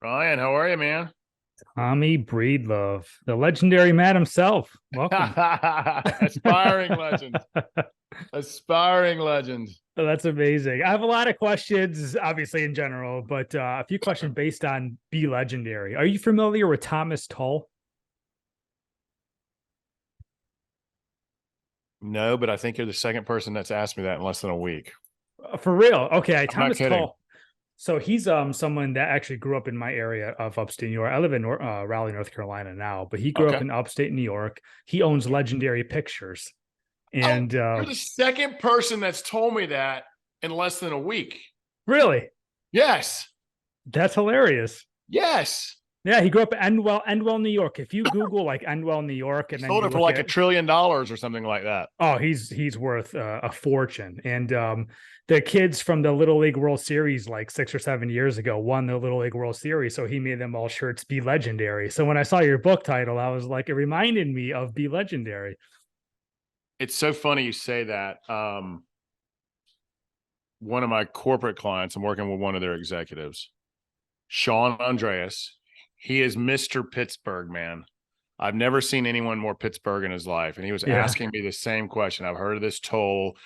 Ryan, how are you, man? Tommy Breedlove, the legendary man himself. Welcome. Aspiring legend. Aspiring legend. That's amazing. I have a lot of questions, obviously in general, but a few questions based on Be Legendary. Are you familiar with Thomas Tull? No, but I think you're the second person that's asked me that in less than a week. For real? Okay, I'm not Thomas kidding. Tull. So he's someone that actually grew up in my area of upstate New York. I live in Raleigh, North Carolina now, but he grew up Okay. in upstate New York. He owns Legendary Pictures, Oh, and you're the second person that's told me that in less than a week. really, Yes. that's hilarious. Yes. Yeah, he grew up in Endwell, New York. If you Google like Endwell, New York, He and then sold you it for look like at, $1 trillion or something like that. oh, he's worth a fortune. And the kids from the Little League World Series like 6 or 7 years ago won the Little League World Series, so he made them all shirts Be Legendary. So when I saw your book title, I was like, it reminded me of Be Legendary. It's so funny you say that. One of my corporate clients, I'm working with one of their executives, Sean Andreas. He is Mr. Pittsburgh, man. I've never seen anyone more Pittsburgh in his life. And he was Yeah. asking me the same question. I've heard of this toll.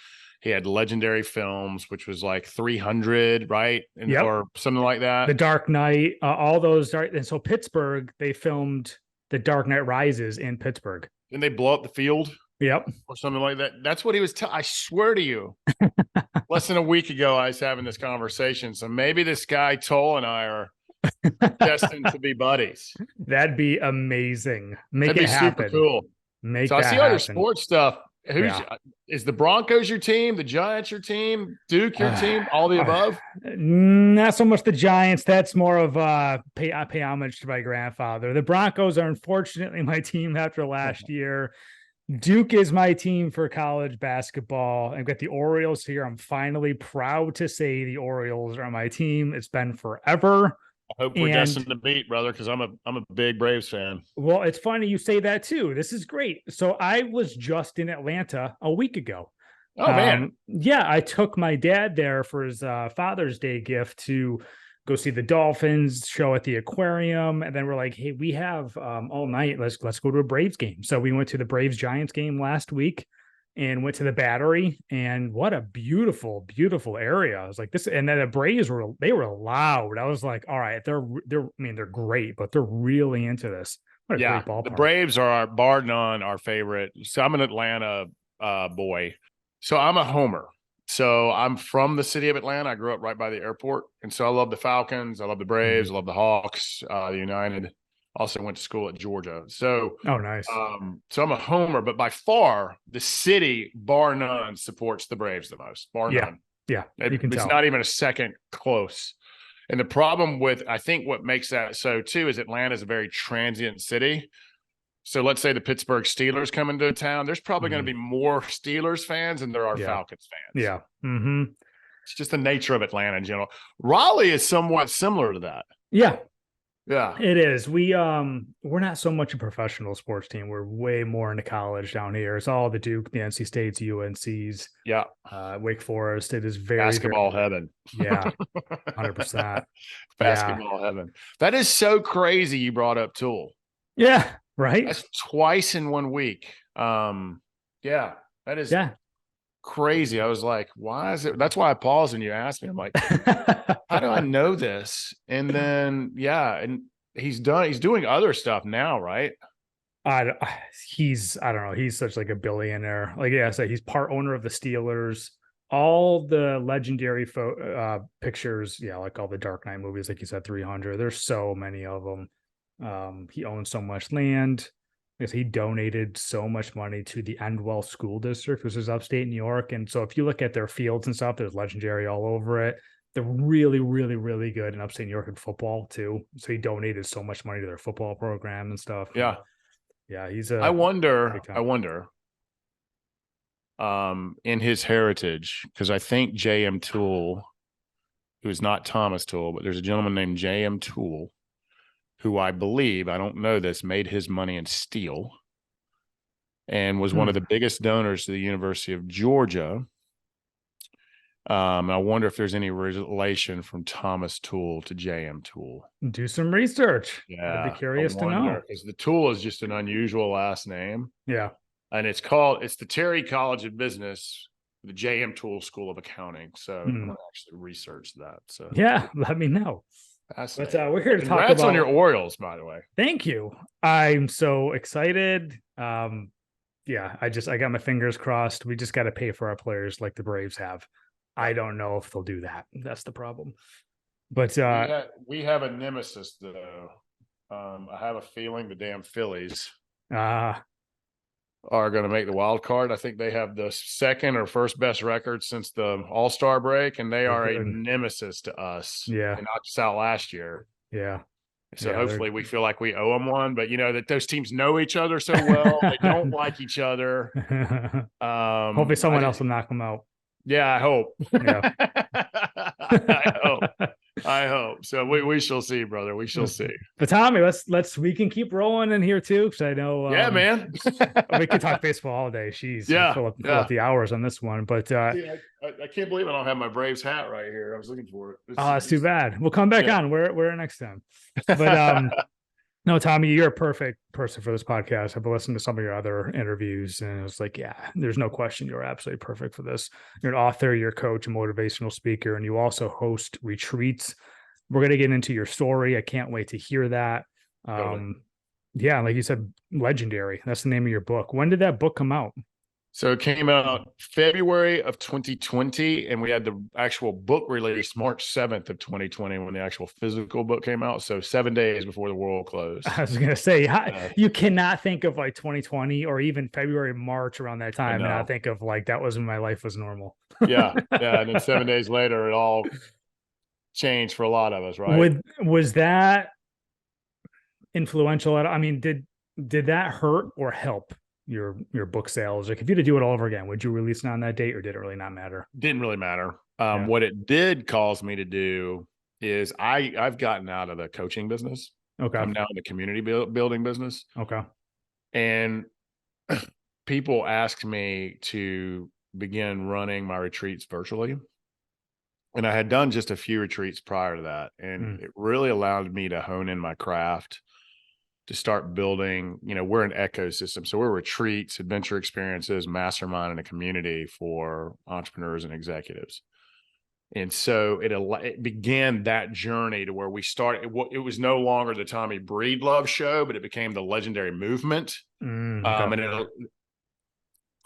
He had Legendary Films, which was like 300, right? Yep. Or something like that. The Dark Knight, all those dark, and so Pittsburgh, they filmed The Dark Knight Rises in Pittsburgh. Then they blow up the field Yep. or something like that. That's what he was I swear to you. Less than a week ago, I was having this conversation. So maybe this guy Toll and I are destined to be buddies. That'd be amazing. Make That'd it be super happen. cool. Make So I that see all your happen. sports stuff. Who's Yeah. is the Broncos your team? The Giants your team? Duke your team? All the above? Not so much the Giants. That's more of I pay homage to my grandfather. The Broncos are unfortunately my team after last year. Duke is my team for college basketball. I've got the Orioles here. I'm finally proud to say the Orioles are my team. It's been forever. I hope we're And destined to beat, brother, because I'm a big Braves fan. well, it's funny you say that too. This is great. So I was just in Atlanta a week ago. Oh man. Yeah, I took my dad there for his Father's Day gift to go see the Dolphins show at the aquarium, and then we're like, hey, we have all night. Let's go to a Braves game. So we went to the Braves Giants game last week and went to the Battery, and what a beautiful, beautiful area. I was like this, and then the Braves were loud. I was like, all right, they're I mean they're great, but they're really into this. What a Yeah. great The ballpark. Braves are bar none our favorite. So I'm an Atlanta boy. So I'm a homer. So I'm from the city of Atlanta. I grew up right by the airport. And so I love the Falcons. I love the Braves. Mhm. I love the Hawks, the United. Also went to school at Georgia. So Oh, nice. so I'm a homer, but by far the city, bar none, supports the Braves the most. Bar Yeah, none. yeah, you can It's tell. not even a second close. And the problem with, I think what makes that so too is Atlanta is a very transient city. So let's say the Pittsburgh Steelers come into town. There's probably going to Mhm. be more Steelers fans than there are Yeah, Falcons fans. yeah. Hmm. It's just the nature of Atlanta in general. Raleigh is somewhat similar to that. Yeah, Yeah. it is. We're not so much a professional sports team. We're way more into college down here. It's all the Duke, the NC States, UNCs, Yeah. Wake Forest. It is very, very, Basketball heaven. yeah, 100%. Yeah, Basketball heaven. That is so crazy you brought up Tool. yeah, right. That's twice in 1 week. Yeah, that is Yeah. crazy. I was like, why is it? That's why I paused when you asked me. I'm like, how do I know this? And then, yeah, and he's doing other stuff now, right? I, I don't know. He's such like a billionaire. Like, yeah, so he's part owner of the Steelers. All the legendary pictures, yeah, like all the Dark Knight movies, like you said, 300. There's so many of them. He owns so much land because he donated so much money to the Endwell School District, which is upstate New York. And so if you look at their fields and stuff, there's legendary all over it. They're really, really, really good in upstate New York in football too. So he donated so much money to their football program and stuff. And Yeah. yeah, he's I a wonder, big time. I wonder, in his heritage, because I think J.M. Toole, who is not Thomas Toole, but there's a gentleman named J.M. Toole, who I believe, I don't know this, made his money in steel and was one of the biggest donors to the University of Georgia. I wonder if there's any relation from Thomas Toole to JM Toole. Do some research. I'd be Yeah, I curious to wonder know. because the Toole is just an unusual last name, Yeah. and it's the Terry College of Business, the JM Toole School of Accounting. So I'm Hmm. going to actually research that. So Yeah. Let me know. But fascinating. we're here to talk Congrats on your about. Orioles, by the way. Thank you. I'm so excited. Yeah, I got my fingers crossed. We just got to pay for our players like the Braves have. I don't know if they'll do that. That's the problem. But We have a nemesis though. I have a feeling the damn Phillies uh are going to make the wild card. I think they have the second or first best record since the All-Star break, and they they're are a good. nemesis to us. Yeah, They knocked us out last year. yeah, So yeah. hopefully we feel like we owe them one, but you know that those teams know each other so well. They don't like each other. Hopefully I someone just, else will knock them out. yeah, I hope. Yeah. I hope. I hope. So we shall see, brother. We shall see. But Tommy, we can keep rolling in here too, because I know Yeah, man. we could talk baseball all day. Jeez, we'll Yeah, fill up yeah. the hours on this one. But See, I can't believe I don't have my Braves hat right here. I was looking for it. it's too bad. We'll come back on. We're next time. But no, Tommy, you're a perfect person for this podcast. I've listened to some of your other interviews, and it was like, yeah, there's no question you're absolutely perfect for this. You're an author, you're a coach, a motivational speaker, and you also host retreats. We're going to get into your story. I can't wait to hear that. Totally. Yeah, like you said, legendary. That's the name of your book. When did that book come out? So it came out February of 2020, and we had the actual book release March 7th of 2020 when the actual physical book came out. So 7 days before the world closed. I was going to say, you cannot think of like 2020 or even February, March around that time, and not think of like that was when my life was normal. Yeah. Yeah. And then 7 days later, it all changed for a lot of us, right? Was that influential? I mean, did that hurt or help your book sales? Like, if you had to do it all over again, would you release it on that date, or did it really not matter? Didn't really matter. Yeah. What it did cause me to do is I've gotten out of the coaching business. Okay. I'm now in the community building business. Okay. And people asked me to begin running my retreats virtually. And I had done just a few retreats prior to that. And it really allowed me to hone in my craft, to start building. You know, we're an ecosystem. So we're retreats, adventure experiences, mastermind, and a community for entrepreneurs and executives. And so it began that journey to where we started. It was no longer the Tommy Breedlove show, but it became the legendary movement. Okay. And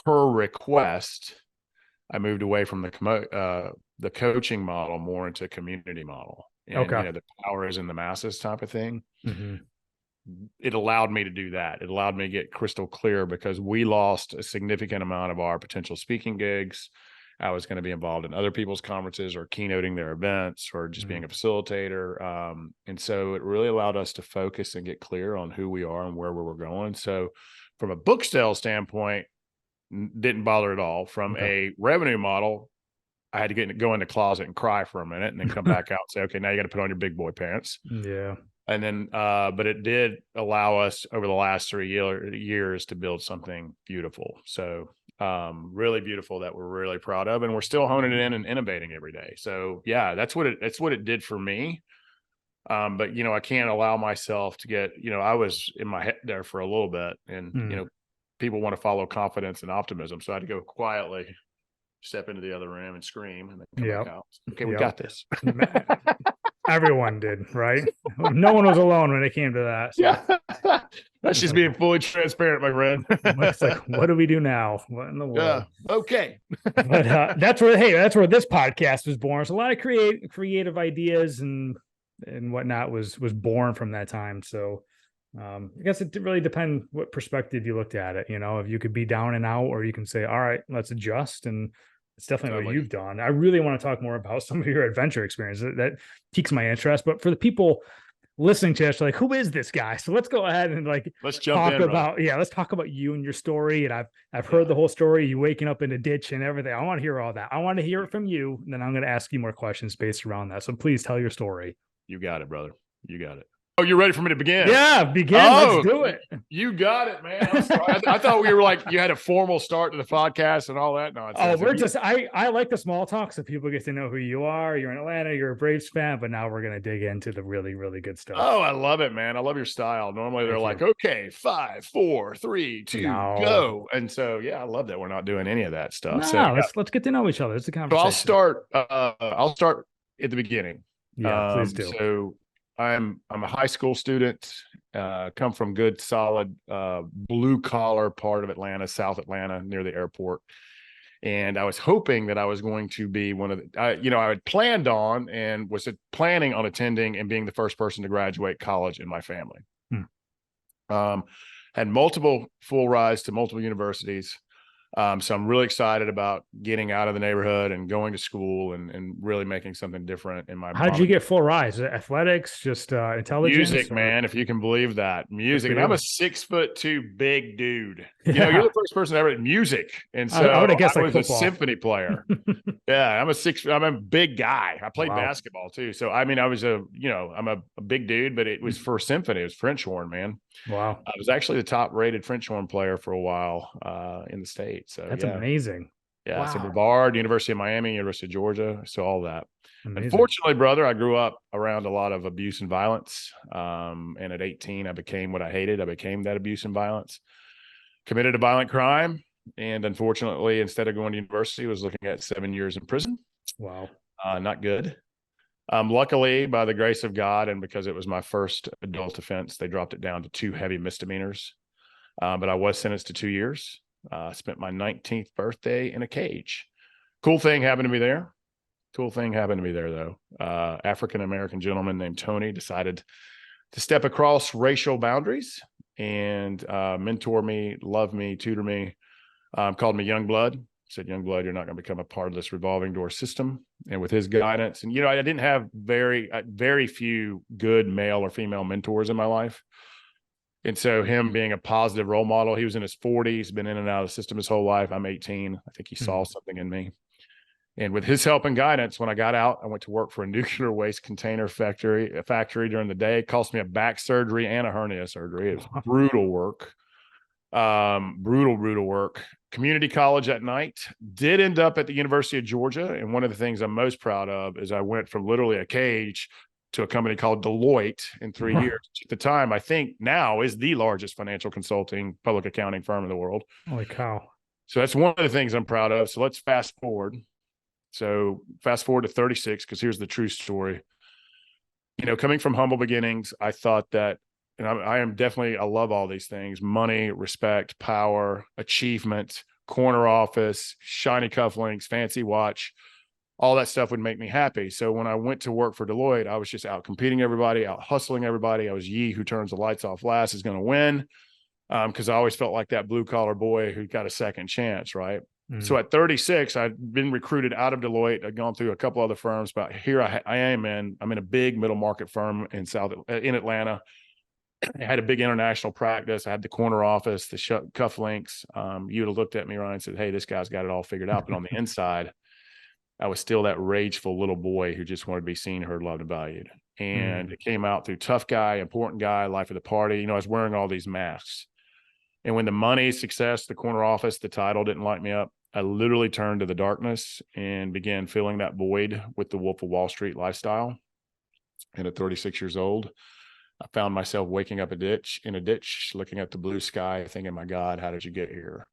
per request, I moved away from the coaching model more into community model. And you know, the power is in the masses type of thing. It allowed me to do that. It allowed me to get crystal clear because we lost a significant amount of our potential speaking gigs. I was going to be involved in other people's conferences or keynoting their events or just being a facilitator. And so it really allowed us to focus and get clear on who we are and where we were going. So from a book sales standpoint, didn't bother at all. From a revenue model, I had to go in the closet and cry for a minute and then come back out and say, okay, now you got to put on your big boy pants. Yeah. And then, but it did allow us over the last 3 years to build something beautiful. So really beautiful that we're really proud of, and we're still honing it in and innovating every day. So yeah, that's what it did for me. But you know, I can't allow myself to get, you know, I was in my head there for a little bit, and you know, people want to follow confidence and optimism. So I had to go quietly step into the other room and scream and then come back out. Okay, we got this. Everyone did, right? No one was alone when it came to that. So. Yeah. That's just being fully transparent, my friend. It's like, what do we do now? What in the world? Yeah. Okay. But that's where this podcast was born. So a lot of creative ideas and whatnot was born from that time. So I guess it really depends what perspective you looked at it. You know, if you could be down and out, or you can say, all right, let's adjust. And it's definitely what you've done. I really want to talk more about some of your adventure experiences. That piques my interest. But for the people listening to us, like, who is this guy? So let's go ahead and let's talk about you and your story. And I've heard the whole story. You waking up in a ditch and everything. I want to hear all that. I want to hear it from you. And then I'm going to ask you more questions based around that. So please tell your story. You got it, brother. You got it. Oh, you're ready for me to begin? Yeah, begin. Let's Oh, do it. you got it, man. I'm sorry. I thought we were like, you had a formal start to the podcast and all that Oh, nonsense. we're just I like the small talk so people get to know who you are. You're in Atlanta, you're a Braves fan, but now we're gonna dig into the really, really good stuff. Oh, I love it, man. I love your style. Normally they're like, okay, 5, 4, 3, 2, No. go. And so, yeah, I love that we're not doing any of that stuff. So, No, yeah. let's get to know each other. It's a So conversation. I'll start at the beginning. Yeah, please do. So I'm a high school student, come from good, solid, blue collar part of Atlanta, South Atlanta, near the airport. And I was hoping that I was going to be one of the, I had planned on and was planning on attending and being the first person to graduate college in my family. Had multiple full rides to multiple universities. So I'm really excited about getting out of the neighborhood and going to school and really making something different in my How'd you get full rise? Athletics, just intelligence? music, man, if you can believe that. Music. And I'm a 6'2" big dude. Yeah. You're the first person ever music. And so I would have guessed I like was football. a symphony player. Yeah, I'm a big guy. I played Wow. basketball too. So I mean, I was I'm a big dude, but it was for symphony. It was French horn, man. Wow. I was actually the top rated French horn player for a while in the state. So That's yeah. amazing. Yeah. Wow. So Brevard, University of Miami, University of Georgia. So all that. Amazing. Unfortunately, brother, I grew up around a lot of abuse and violence. And at 18, I became what I hated. I became that abuse and violence, committed a violent crime. And unfortunately, instead of going to university, I was looking at 7 years in prison. Wow. Not good. Luckily, by the grace of God, and because it was my first adult offense, they dropped it down to 2 heavy misdemeanors. But I was sentenced to 2 years. Spent my 19th birthday in a cage. Cool thing happened to me there. Though. African-American gentleman named Tony decided to step across racial boundaries and mentor me, love me, tutor me, called me young blood. Said, young blood, you're not going to become a part of this revolving door system. And with his guidance, and I didn't have very few good male or female mentors in my life. And so him being a positive role model, he was in his 40s, been in and out of the system his whole life. I'm 18. I think he saw something in me. And with his help and guidance, when I got out, I went to work for a nuclear waste container factory during the day. It cost me a back surgery and a hernia surgery. It was brutal work. Brutal work. Community college at night. Did end up at the University of Georgia. And one of the things I'm most proud of is I went from literally a cage to a company called Deloitte in 3 years. At the time, I think now is the largest financial consulting public accounting firm in the world. Holy cow. So that's one of the things I'm proud of. So let's fast forward. So fast forward to 36, because here's the true story. Coming from humble beginnings, I thought that, and I love all these things: money, respect, power, achievement, corner office, shiny cufflinks, fancy watch, all that stuff would make me happy. So when I went to work for Deloitte, I was just out competing everybody, out hustling everybody. I was who turns the lights off last is going to win. Because I always felt like that blue collar boy who got a second chance, right? So at 36, I'd been recruited out of Deloitte. I'd gone through a couple other firms, but here I'm in a big middle market firm in Atlanta. I had a big international practice. I had the corner office, the cufflinks. You would have looked at me, Ryan, and said, hey, this guy's got it all figured out. But on the inside, I was still that rageful little boy who just wanted to be seen, heard, loved, and valued. And it came out through tough guy, important guy, life of the party. I was wearing all these masks. And when the money, success, the corner office, the title didn't light me up, I literally turned to the darkness and began filling that void with the Wolf of Wall Street lifestyle. And at 36 years old, I found myself waking up in a ditch, looking at the blue sky, thinking, my God, how did you get here?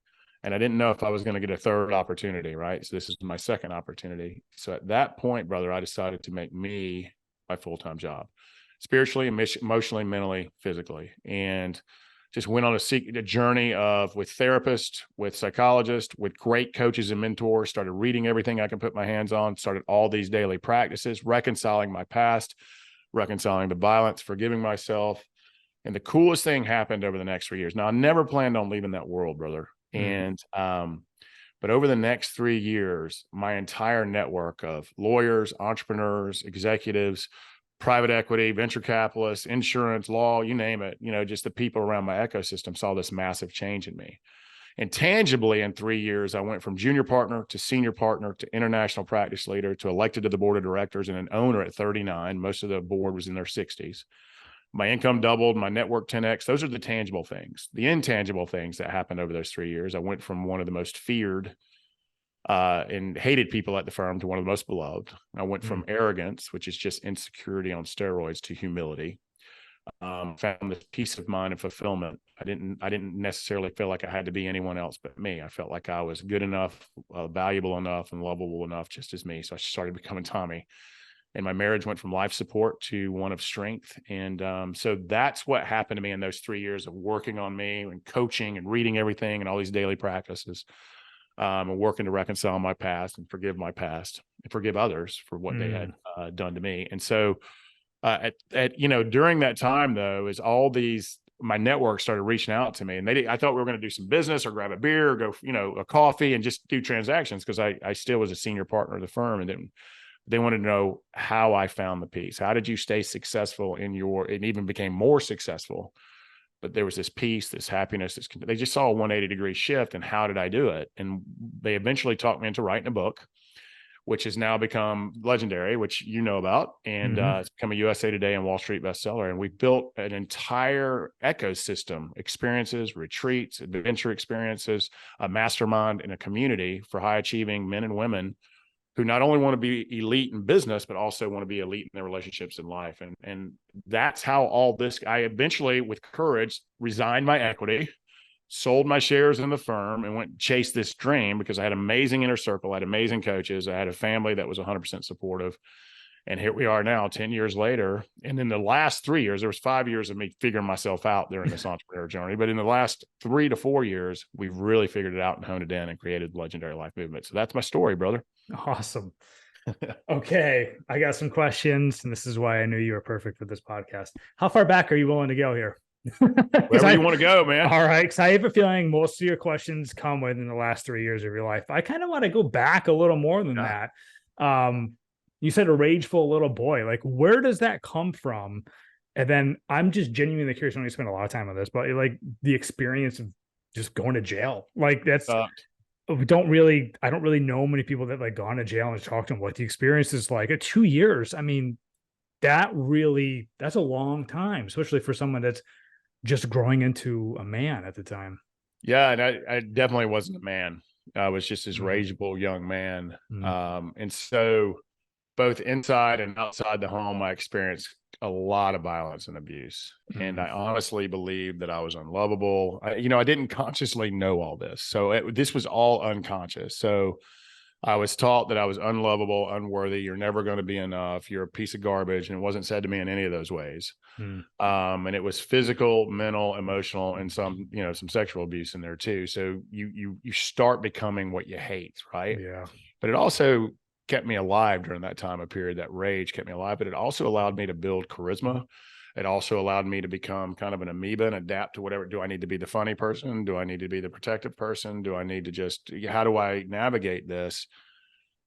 And I didn't know if I was going to get a third opportunity, right? So this is my second opportunity. So at that point, brother, I decided to make me my full-time job, spiritually, emotionally, mentally, physically. And just went on a journey with therapists, with psychologists, with great coaches and mentors, started reading everything I can put my hands on, started all these daily practices, reconciling my past, reconciling the violence, forgiving myself. And the coolest thing happened over the next 3 years. Now, I never planned on leaving that world, brother. And, but over the next 3 years, my entire network of lawyers, entrepreneurs, executives, private equity, venture capitalists, insurance, law, you name it, just the people around my ecosystem saw this massive change in me. And tangibly in 3 years, I went from junior partner to senior partner to international practice leader to elected to the board of directors and an owner at 39. Most of the board was in their 60s. My income doubled, my network 10x. Those are the tangible things. The intangible things that happened over those 3 years, I went from one of the most feared and hated people at the firm to one of the most beloved. I went from arrogance, which is just insecurity on steroids, to humility. Found this peace of mind and fulfillment. I didn't necessarily feel like I had to be anyone else but me. I felt like I was good enough, valuable enough, and lovable enough just as me. So I started becoming Tommy. And my marriage went from life support to one of strength. And so that's what happened to me in those 3 years of working on me and coaching and reading everything and all these daily practices, and working to reconcile my past and forgive my past and forgive others for what they had done to me. And so during that time, though, is all these, my network started reaching out to me, and I thought we were going to do some business or grab a beer or go, a coffee and just do transactions, because I still was a senior partner of the firm, and then they wanted to know how I found the peace. How did you stay successful and even became more successful? But there was this peace, this happiness. They just saw a 180-degree shift. And how did I do it? And they eventually talked me into writing a book, which has now become legendary, which you know about. And it's become a USA Today and Wall Street bestseller. And we built an entire ecosystem, experiences, retreats, adventure experiences, a mastermind, and a community for high achieving men and women who not only want to be elite in business, but also want to be elite in their relationships in life. And that's how all this, I eventually, with courage, resigned my equity, sold my shares in the firm, and went chase this dream, because I had amazing inner circle, I had amazing coaches, I had a family that was 100% supportive. And here we are now, 10 years later. And in the last 3 years, there was 5 years of me figuring myself out during this entrepreneur journey. But in the last 3 to 4 years, we've really figured it out and honed it in and created the Legendary Life Movement. So that's my story, brother. Awesome. Okay. I got some questions, and this is why I knew you were perfect for this podcast. How far back are you willing to go here? Wherever you want to go, man. All right. Because I have a feeling most of your questions come within the last 3 years of your life. I kind of want to go back a little more than that. You said a rageful little boy. Like, where does that come from? And then I'm just genuinely curious. When we spend a lot of time on this, but like the experience of just going to jail. Like that's I don't really know many people that like gone to jail and talked to them what the experience is like. At 2 years, I mean, that's a long time, especially for someone that's just growing into a man at the time. Yeah, and I definitely wasn't a man. I was just this rageable young man. And so both inside and outside the home, I experienced a lot of violence and abuse. And I honestly believed that I was unlovable. I didn't consciously know all this. So this was all unconscious. So I was taught that I was unlovable, unworthy. You're never going to be enough. You're a piece of garbage. And it wasn't said to me in any of those ways. And it was physical, mental, emotional, and some sexual abuse in there too. So you start becoming what you hate, right? Yeah. But it also kept me alive during that time of period. That rage kept me alive, but it also allowed me to build charisma. It also allowed me to become kind of an amoeba and adapt to whatever. Do I need to be the funny person? Do I need to be the protective person? Do I need to how do I navigate this?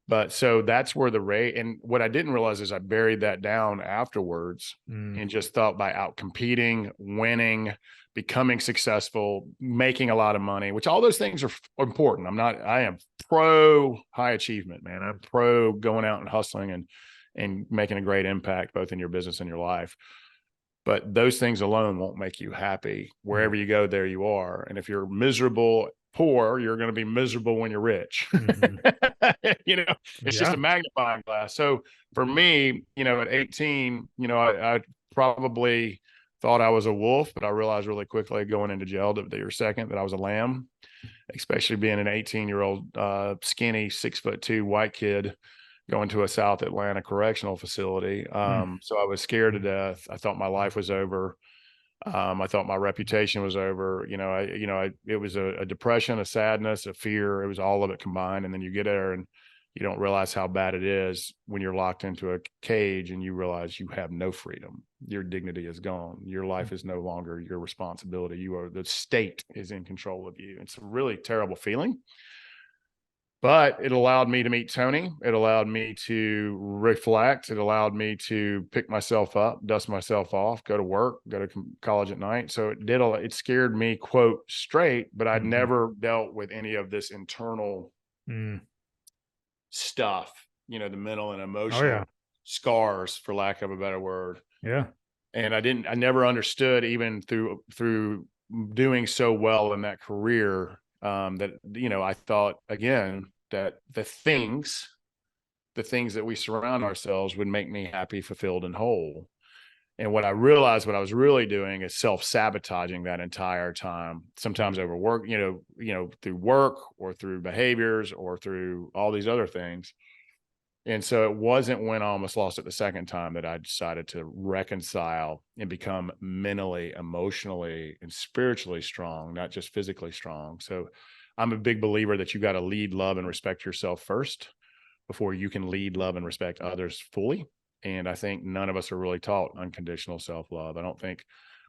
But so that's where the rage, and what I didn't realize is I buried that down afterwards and just thought by out competing, winning, becoming successful, making a lot of money, which all those things are important. I am pro high achievement, man. I'm pro going out and hustling and making a great impact, both in your business and your life. But those things alone won't make you happy. Wherever you go, there you are. And if you're miserable, poor, you're going to be miserable when you're rich. It's just a magnifying glass. So for me, at 18, I probably thought I was a wolf, but I realized really quickly going into jail that they were second that I was a lamb, especially being an 18-year-old skinny 6'2" white kid going to a South Atlanta correctional facility. So I was scared to death. I thought my life was over. I thought my reputation was over. It was a depression, a sadness, a fear. It was all of it combined. And then you get there and you don't realize how bad it is when you're locked into a cage and you realize you have no freedom. Your dignity is gone. Your life is no longer your responsibility. The state is in control of you. It's a really terrible feeling. But it allowed me to meet Tony. It allowed me to reflect. It allowed me to pick myself up, dust myself off, go to work, go to college at night. So it scared me, quote, straight, but I'd never dealt with any of this internal stuff, the mental and emotional scars, for lack of a better word. Yeah. I never understood, even through doing so well in that career, that, I thought again that the things that we surround ourselves would make me happy, fulfilled, and whole. And what I realized, what I was really doing is self-sabotaging that entire time, sometimes over work, through work or through behaviors or through all these other things. And so it wasn't when I almost lost it the second time that I decided to reconcile and become mentally, emotionally, and spiritually strong, not just physically strong. So I'm a big believer that you got to lead, love, and respect yourself first before you can lead, love, and respect others fully. And I think none of us are really taught unconditional self-love. I don't think,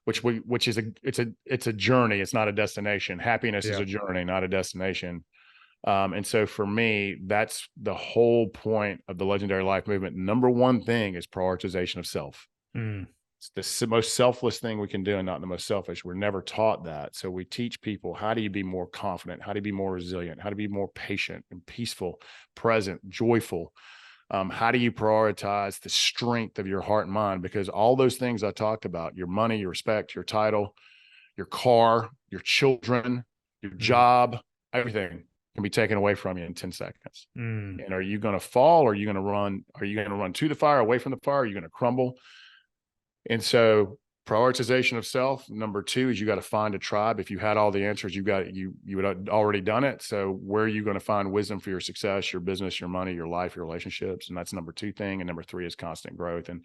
which is it's a journey. It's not a destination. Happiness is Yeah. a journey, not a destination. And so for me, that's the whole point of the Legendary Life movement. Number one thing is prioritization of self. Mm. It's the most selfless thing we can do, and not the most selfish. We're never taught that. So we teach people, how do you be more confident? How do you be more resilient? How to be more patient and peaceful, present, joyful? How do you prioritize the strength of your heart and mind? Because all those things I talked about, your money, your respect, your title, your car, your children, your Mm. job, everything can be taken away from you in 10 seconds. Mm. And are you going to fall? Or are you going to run? Are you going to run to the fire, away from the fire? Are you going to crumble? And so prioritization of self. Number two is you got to find a tribe. If you had all the answers, you would have already done it. So where are you going to find wisdom for your success, your business, your money, your life, your relationships? And that's number two thing. And number three is constant growth. And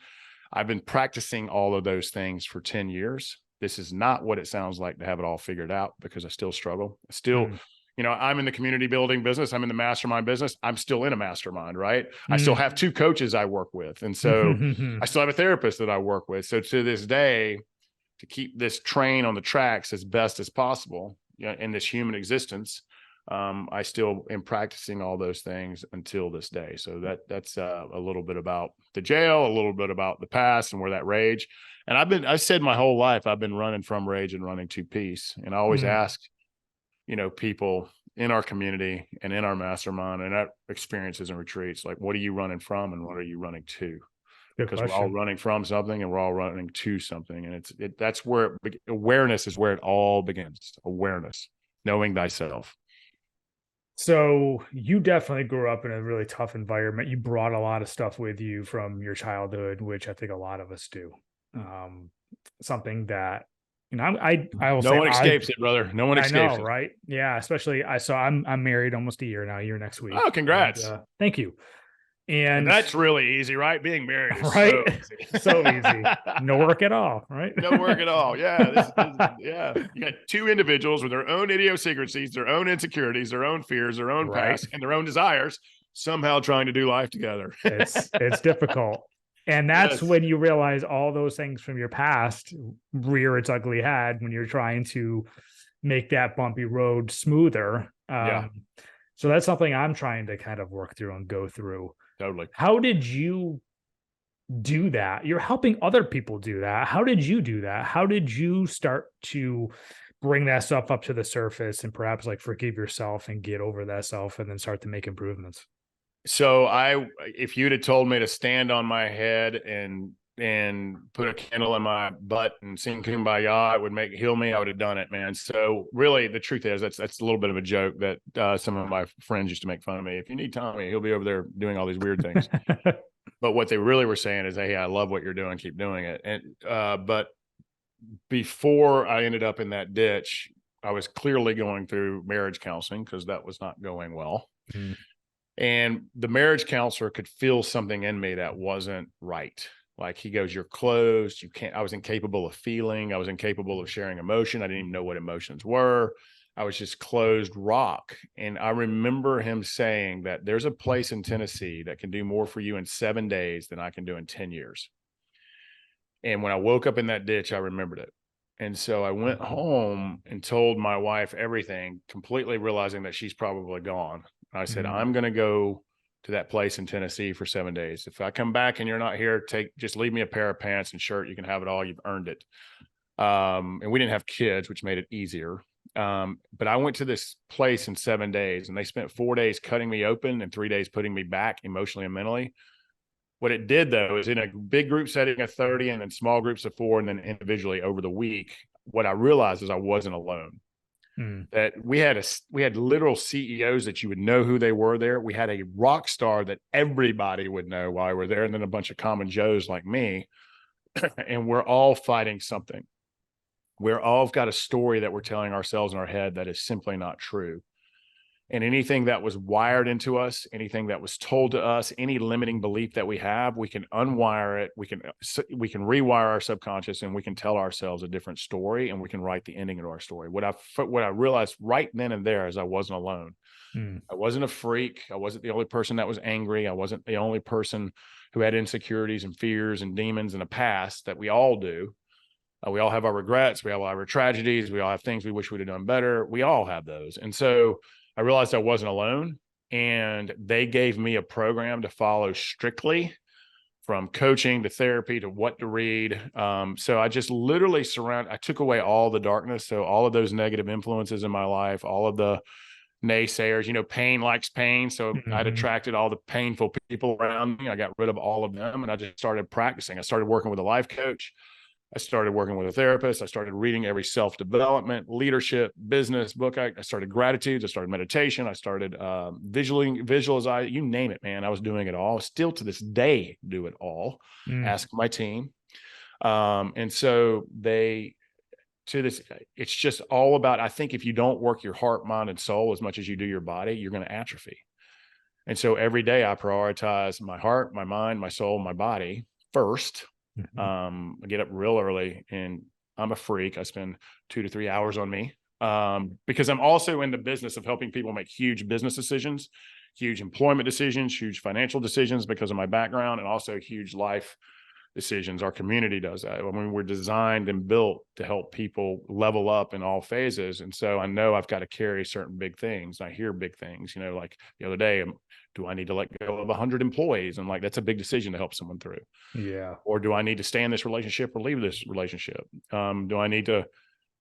I've been practicing all of those things for 10 years. This is not what it sounds like to have it all figured out, because I still struggle. Mm. I'm in the community building business. I'm in the mastermind business. I'm still in a mastermind, right? I still Mm. have two coaches I work with. And so I still have a therapist that I work with. So to this day, to keep this train on the tracks as best as possible, in this human existence, I still am practicing all those things until this day. So that's a little bit about the jail, a little bit about the past and where that rage. And I've said my whole life, I've been running from rage and running to peace. And I always Mm. ask, people in our community and in our mastermind and our experiences and retreats, like, what are you running from and what are you running to? Good Because we're all question. running from something and we're all running to something. And that's where awareness is, where it all begins. Awareness, knowing thyself. So you definitely grew up in a really tough environment. You brought a lot of stuff with you from your childhood, which I think a lot of us do. Um, Something that, I will No say one escapes it, brother. No one I know, escapes it. right? Yeah, especially I'm married almost a year now, year next week. Oh, And congrats. thank you. And And that's really easy, right? Being married is right, so easy. so easy, no work at all, right? No work at all. Yeah. Yeah. You got two individuals with their own idiosyncrasies, their own insecurities, their own fears, their own Right. past, and their own desires, somehow trying to do life together. It's difficult. And that's Yes. when you realize all those things from your past rear its ugly head when you're trying to make that bumpy road smoother. Yeah, So that's something I'm trying to kind of work through and go through. totally. How did you do that? You're helping other people do that. How did you do that? How did you start to bring that stuff up to the surface and perhaps like forgive yourself and get over that self and then start to make improvements? So if you'd have told me to stand on my head and put a candle in my butt and sing Kumbaya, it would heal me, I would have done it, man. So really, the truth is that's a little bit of a joke that some of my friends used to make fun of me. If you need Tommy, he'll be over there doing all these weird things. But what they really were saying is, hey, I love what you're doing, keep doing it. And but before I ended up in that ditch, I was clearly going through marriage counseling because that was not going well. Mm. And the marriage counselor could feel something in me that wasn't right. Like, he goes, you're closed. You can't, I was incapable of feeling. I was incapable of sharing emotion. I didn't even know what emotions were. I was just closed rock. And I remember him saying that there's a place in Tennessee that can do more for you in 7 days than I can do in 10 years. And when I woke up in that ditch, I remembered it. And so I went home and told my wife everything, completely realizing that she's probably gone. I said, Mm. I'm going to go to that place in Tennessee for 7 days. If I come back and you're not here, just leave me a pair of pants and shirt. You can have it all. You've earned it. And we didn't have kids, which made it easier. But I went to this place in 7 days, and they spent 4 days cutting me open and 3 days putting me back emotionally and mentally. What it did though is in a big group setting of 30 and then small groups of 4 and then individually over the week, what I realized is I wasn't alone. That we had literal CEOs that you would know who they were there. We had a rock star that everybody would know while we were there, and then a bunch of common Joes like me. And we're all fighting something. We're all got a story that we're telling ourselves in our head that is simply not true. And anything that was wired into us, anything that was told to us, any limiting belief that we have, we can unwire it. We can rewire our subconscious, and we can tell ourselves a different story, and we can write the ending of our story. What I realized right then and there is I wasn't alone. I wasn't a freak. I wasn't the only person that was angry. I wasn't the only person who had insecurities and fears and demons in the past that we all do. We all have our regrets. We all have our tragedies. We all have things we wish we'd have done better. We all have those. And so I realized I wasn't alone, and they gave me a program to follow strictly, from coaching to therapy to what to read. So I just literally I took away all the darkness. So all of those negative influences in my life, all of the naysayers, pain likes pain. So I'd attracted all the painful people around me. I got rid of all of them, and I just started practicing. I started working with a life coach. I started working with a therapist. I started reading every self-development, leadership, business book. I started gratitude. I started meditation. I started visualizing, you name it, man. I was doing it all. Still to this day, do it all. Ask my team. And so it's just all about, I think if you don't work your heart, mind, and soul as much as you do your body, you're going to atrophy. And so every day I prioritize my heart, my mind, my soul, my body first. I get up real early, and I'm a freak. I spend 2 to 3 hours on me, because I'm also in the business of helping people make huge business decisions, huge employment decisions, huge financial decisions because of my background, and also huge life decisions. Our community does that. I mean, we're designed and built to help people level up in all phases. And so I know I've got to carry certain big things. I hear big things, like the other day, do I need to let go of 100 employees? And like, that's a big decision to help someone through. Yeah. Or do I need to stay in this relationship or leave this relationship? Do I need to,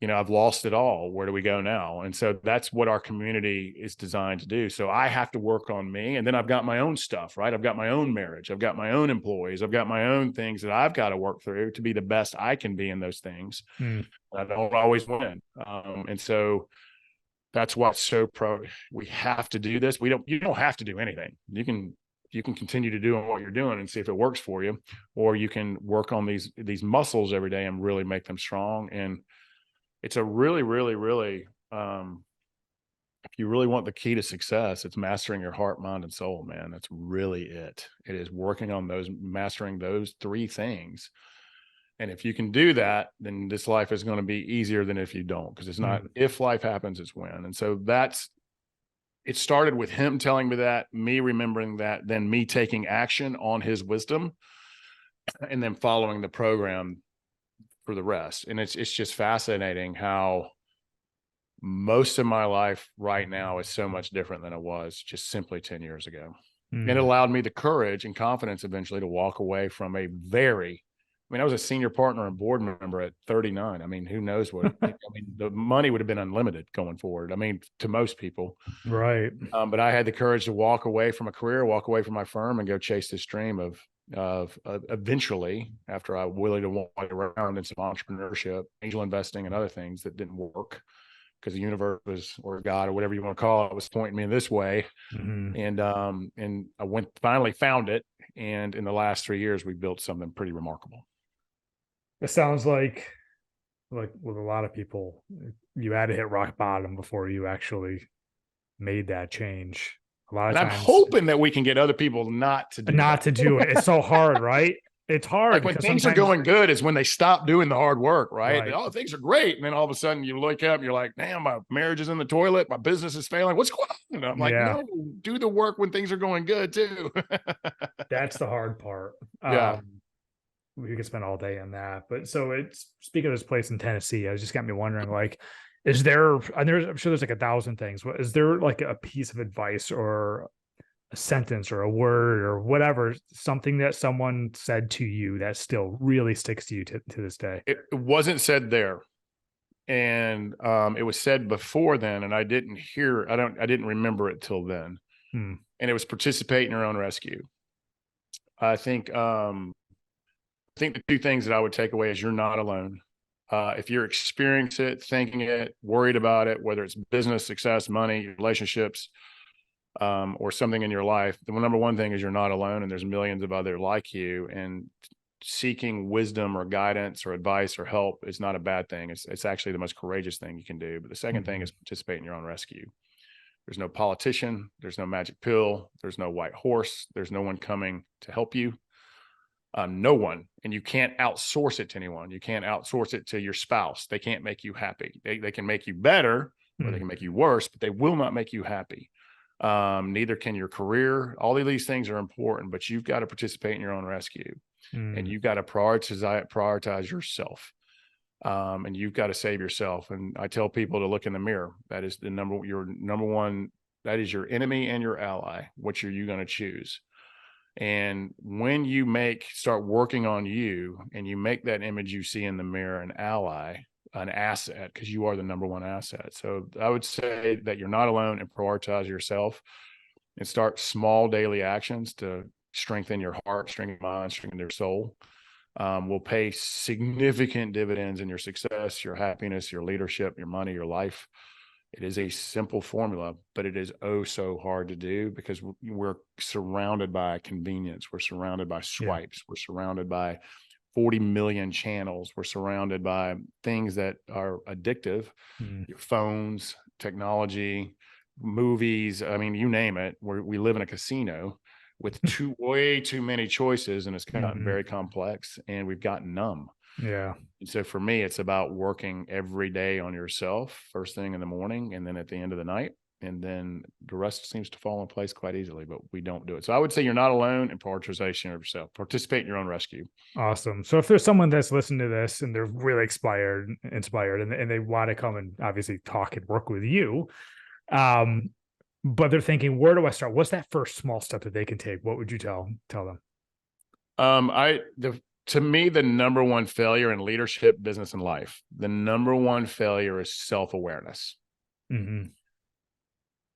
I've lost it all. Where do we go now? And so that's what our community is designed to do. So I have to work on me. And then I've got my own stuff, right? I've got my own marriage. I've got my own employees. I've got my own things that I've got to work through to be the best I can be in those things. I don't always win. And so that's what's we have to do this. You don't have to do anything. You can continue to do what you're doing and see if it works for you, or you can work on these muscles every day and really make them strong. And it's a really, really, really, if you really want the key to success, it's mastering your heart, mind, and soul, man. That's really it. It is working on mastering those 3 things. And if you can do that, then this life is going to be easier than if you don't, because it's not if life happens, it's when. And so it started with him telling me that, me remembering that, then me taking action on his wisdom, and then following the program for the rest. And it's just fascinating how most of my life right now is so much different than it was just simply 10 years ago. And it allowed me the courage and confidence eventually to walk away from I was a senior partner and board member at 39. I mean, who knows the money would have been unlimited going forward. I mean, to most people. Right. But I had the courage to walk away from a career, walk away from my firm, and go chase this dream of eventually, after I willing to walk around in some entrepreneurship, angel investing, and other things that didn't work because the universe or God or whatever you want to call it was pointing me in this way. And I finally found it. And in the last 3 years, we've built something pretty remarkable. It sounds like with a lot of people, you had to hit rock bottom before you actually made that change. A lot of And times, I'm hoping that we can get other people not to do it. It's so hard, right? It's hard like when because things are going good is when they stop doing the hard work, right? Right. Oh, things are great. And then all of a sudden you look up and you're like, damn, my marriage is in the toilet. My business is failing. What's going on? And I'm like, no, do the work when things are going good too. That's the hard part. Yeah. We could spend all day on that. But so speaking of this place in Tennessee, it just got me wondering, like, is there, and I'm sure there's like 1,000 things, but is there like a piece of advice or a sentence or a word or whatever, something that someone said to you that still really sticks to you to this day? It wasn't said there. And it was said before then, and I didn't remember it till then. And it was participate in your own rescue. I think the two things that I would take away is you're not alone. If you're experiencing it, thinking it, worried about it, whether it's business, success, money, relationships, or something in your life, the number one thing is you're not alone, and there's millions of other like you. And seeking wisdom or guidance or advice or help is not a bad thing. It's actually the most courageous thing you can do. But the second thing is participate in your own rescue. There's no politician. There's no magic pill. There's no white horse. There's no one coming to help you. No one. And you can't outsource it to anyone. You can't outsource it to your spouse. They can't make you happy. They can make you better, or they can make you worse, but they will not make you happy. Neither can your career. All of these things are important, but you've got to participate in your own rescue, and you've got to prioritize yourself. And you've got to save yourself. And I tell people to look in the mirror. That is your number one. That is your enemy and your ally. Which are you going to choose? And when you start working on you, and you make that image you see in the mirror an ally, an asset, because you are the number one asset. So I would say that you're not alone, and prioritize yourself, and start small daily actions to strengthen your heart, strengthen your mind, strengthen your soul. Will pay significant dividends in your success, your happiness, your leadership, your money, your life. It is a simple formula, but it is oh so hard to do, because we're surrounded by convenience. We're surrounded by swipes. We're surrounded by 40 million channels. We're surrounded by things that are addictive. Your phones, technology, movies. I mean, you name it. We live in a casino with way too many choices, and it's gotten very complex, and we've gotten numb. Yeah. And so for me, it's about working every day on yourself, first thing in the morning, and then at the end of the night. And then the rest seems to fall in place quite easily, but we don't do it. So I would say you're not alone in prioritization of yourself. Participate in your own rescue. Awesome. So if there's someone that's listening to this and they're really inspired, and they want to come and obviously talk and work with you, but they're thinking, where do I start? What's that first small step that they can take? What would you tell them? To me, the number one failure in leadership, business, and life, the number one failure is self-awareness.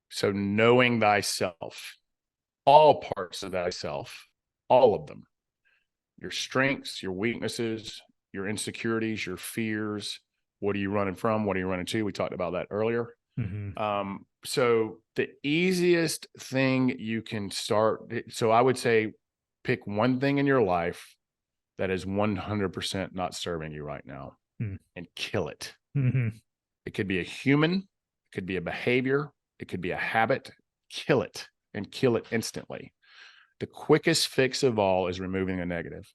So knowing thyself, all parts of thyself, all of them, your strengths, your weaknesses, your insecurities, your fears. What are you running from? What are you running to? We talked about that earlier. So the easiest thing you can start. So I would say pick one thing in your life that is 100% not serving you right now, and kill it. It could be a human, it could be a behavior, it could be a habit. Kill it, and kill it instantly. The quickest fix of all is removing a negative.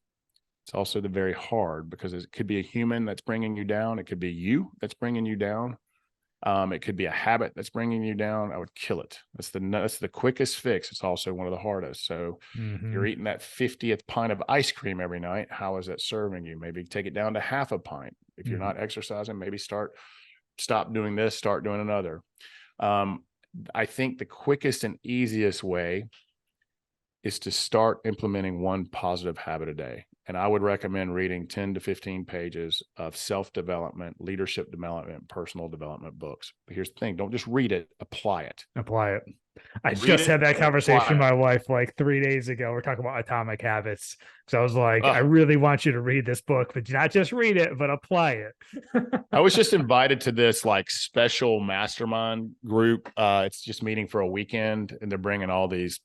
It's also the very hard, because it could be a human that's bringing you down. It could be you that's bringing you down. It could be a habit that's bringing you down. I would kill it. That's the quickest fix. It's also one of the hardest. So if you're eating that 50th pint of ice cream every night, how is that serving you? Maybe take it down to half a pint. If you're not exercising, maybe stop doing this, start doing another. I think the quickest and easiest way is to start implementing one positive habit a day. And I would recommend reading 10 to 15 pages of self-development, leadership development, personal development books. But here's the thing, don't just read it, apply it. Apply it. I just had that conversation with my wife like 3 days ago. We're talking about atomic habits. So I was like, I really want you to read this book, but not just read it, but apply it. I was just invited to this like special mastermind group. It's just meeting for a weekend, and they're bringing all these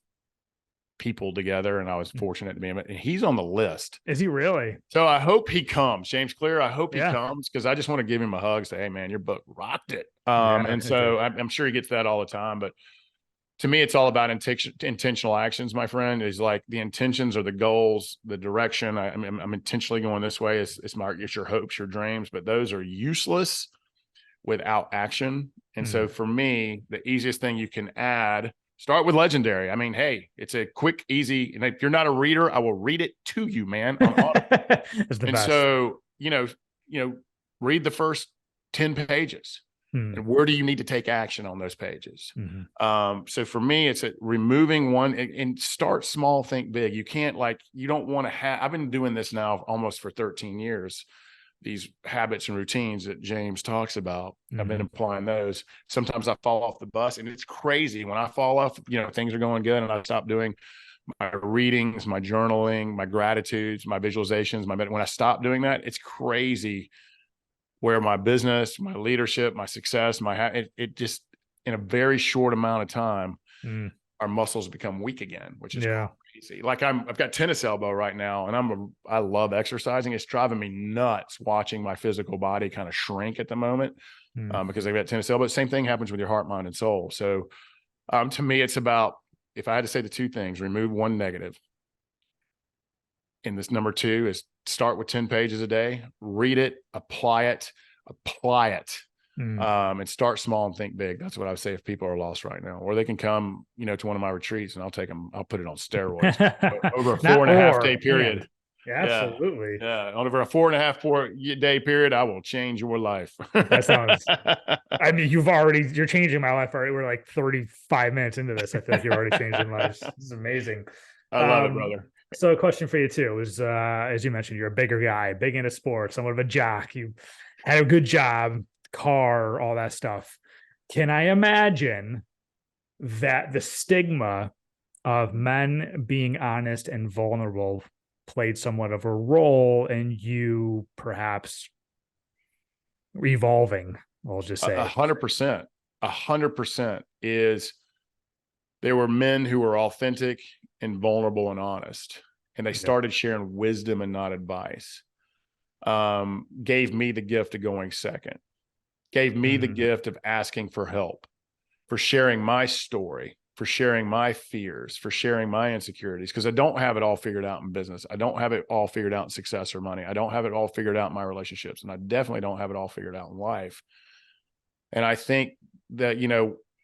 people together, and I was fortunate to be in it, and he's on the list. Is he really? So I hope he comes. James Clear, I hope he comes, because I just want to give him a hug, say, hey man, your book rocked it. And so I'm sure he gets that all the time, but to me, it's all about intentional actions, my friend. Is like the intentions or the goals, the direction. I'm intentionally going this way. It's your hopes, your dreams, but those are useless without action. And so for me, the easiest thing you can add, start with Legendary. I mean, hey, it's a quick, easy, and if you're not a reader, I will read it to you, man. So, read the first 10 pages. And where do you need to take action on those pages? So for me, it's removing one, and start small, think big. You can't you don't want to have, I've been doing this now almost for 13 years. These habits and routines that James talks about, I've been applying those. Sometimes I fall off the bus, and it's crazy when I fall off, things are going good and I stop doing my readings, my journaling, my gratitudes, my visualizations, when I stop doing that, it's crazy where my business, my leadership, my success, it just, in a very short amount of time, Mm, our muscles become weak again, which is yeah. crazy. Like I've got tennis elbow right now, and I love exercising. It's driving me nuts watching my physical body kind of shrink at the moment, Mm, because I've got tennis elbow. Same thing happens with your heart, mind, and soul. So to me, it's about, if I had to say the two things, remove one negative. And this number two is start with 10 pages a day, read it, apply it, apply it. mm. And start small and think big. That's what I would say if people are lost right now, or they can come, to one of my retreats, and I'll take them. I'll put it on steroids over a Not 4.5 day or period. and. Yeah, Yeah. absolutely. Yeah. Over a 4.5 day period, I will change your life. That sounds, I mean, you're changing my life already. We're like 35 minutes into this. I feel like you're already changing lives. This is amazing. I love it, Um, brother. so a question for you too is, as you mentioned, you're a bigger guy, big into sports, somewhat of a jock. You had a good job, car, all that stuff. Can I imagine that the stigma of men being honest and vulnerable played somewhat of a role in you perhaps evolving? I'll just A say, 100%, 100% is, there were men who were authentic and vulnerable and honest, and they yep. started sharing wisdom and not advice. Gave me the gift of going second, gave me the Mm, gift of asking for help, for sharing my story, for sharing my fears, for sharing my insecurities, because I don't have it all figured out in business. I don't have it all figured out in success or money. I don't have it all figured out in my relationships, and I definitely don't have it all figured out in life. And I think that,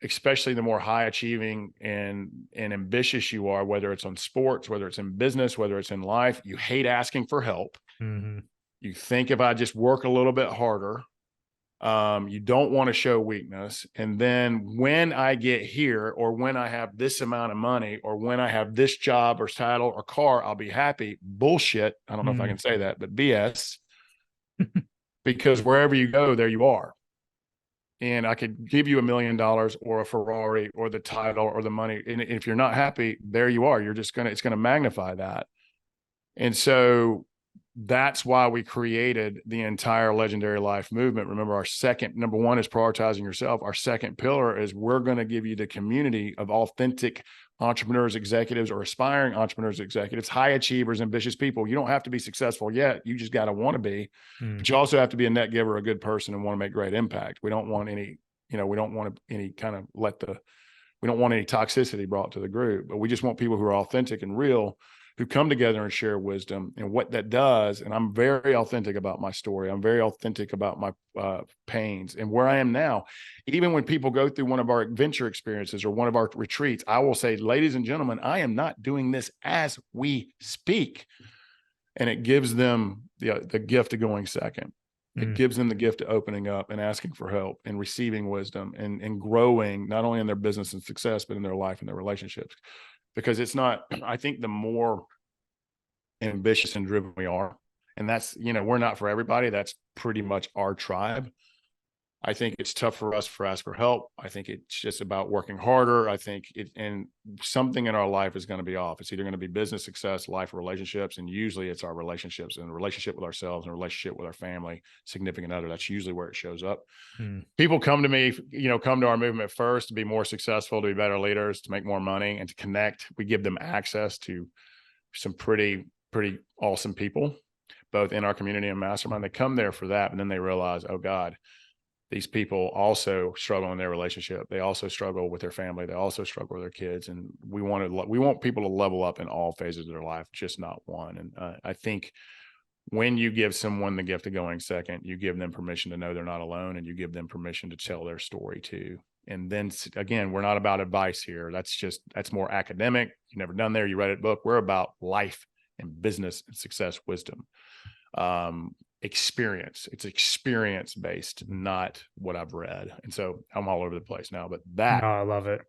especially the more high achieving and ambitious you are, whether it's on sports, whether it's in business, whether it's in life, you hate asking for help. mm-hmm. You think, if I just work a little bit harder, you don't want to show weakness. And then when I get here, or when I have this amount of money, or when I have this job or title or car, I'll be happy. Bullshit. I don't know if I Mm, can say that, but BS. Because wherever you go, there you are. And I could give you $1 million or a Ferrari or the title or the money. And if you're not happy, there you are. It's going to magnify that. And so that's why we created the entire Legendary Life movement. Remember, our second, number one is prioritizing yourself. Our second pillar is, we're going to give you the community of authentic entrepreneurs, executives, or aspiring entrepreneurs, executives, high achievers, ambitious people. You don't have to be successful yet. You just got to want to be, mm, but you also have to be a net giver, a good person, and want to make great impact. We don't want any, we don't want any kind of we don't want any toxicity brought to the group, but we just want people who are authentic and real, who come together and share wisdom. And what that does, and I'm very authentic about my story. I'm very authentic about my pains and where I am now. Even when people go through one of our adventure experiences or one of our retreats, I will say, ladies and gentlemen, I am not doing this as we speak. And it gives them the gift of going second. It mm, gives them the gift of opening up and asking for help and receiving wisdom and growing, not only in their business and success, but in their life and their relationships. Because it's not, I think the more ambitious and driven we are, and that's, we're not for everybody. That's pretty much our tribe. I think it's tough for us to ask for help. I think it's just about working harder. I think and something in our life is going to be off. It's either going to be business success, life, or relationships. And usually it's our relationships, and relationship with ourselves and relationship with our family, significant other. That's usually where it shows up. mm, People come to me, come to our movement first to be more successful, to be better leaders, to make more money, and to connect. We give them access to some pretty awesome people, both in our community and mastermind. They come there for that, and then they realize, oh God, these people also struggle in their relationship. They also struggle with their family. They also struggle with their kids. And we want people to level up in all phases of their life, just not one. And I think when you give someone the gift of going second, you give them permission to know they're not alone, and you give them permission to tell their story too. And then again, we're not about advice here. That's more academic. You've never done there. You read a book. We're about life and business and success wisdom. Experience. It's experience based, not what I've read. And so I'm all over the place now, but no, that I love it.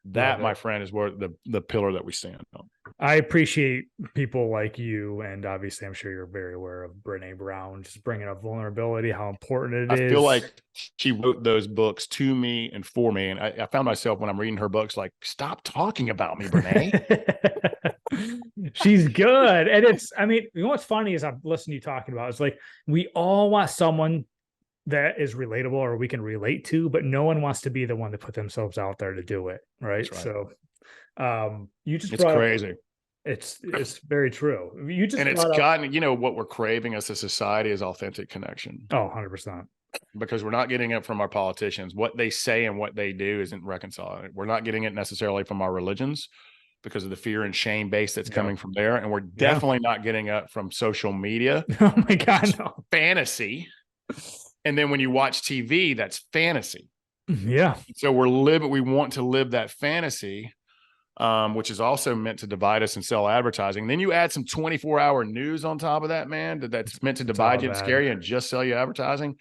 Love That, it. my friend, is where the pillar that we stand on. I appreciate people like you, and obviously, I'm sure you're very aware of Brene Brown, just bringing up vulnerability, how important I it feel is. like she wrote those books to me and for me. And I found myself when I'm reading her books, like, stop talking about me, Brene. She's good. And it's, I mean, you know what's funny is I'm listening to you talking about, it's like we all want someone that is relatable or we can relate to, but no one wants to be the one to put themselves out there to do it. Right. That's right. So you just It's brought up, crazy. it's very true. You just And it's brought up, gotten, what we're craving as a society is authentic connection, oh, 100%. because we're not getting it from our politicians. What they say and what they do isn't reconciling. We're not getting it necessarily from our religions because of the fear and shame base that's Yeah. coming from there. And we're Yeah. definitely not getting it from social media, Oh my which is God, no. fantasy. And then when you watch TV, that's fantasy. Yeah. So we want to live that fantasy, which is also meant to divide us and sell advertising. Then you add some 24-hour news on top of that, man, that's meant to It's all divide you and bad. scare you and just sell you advertising.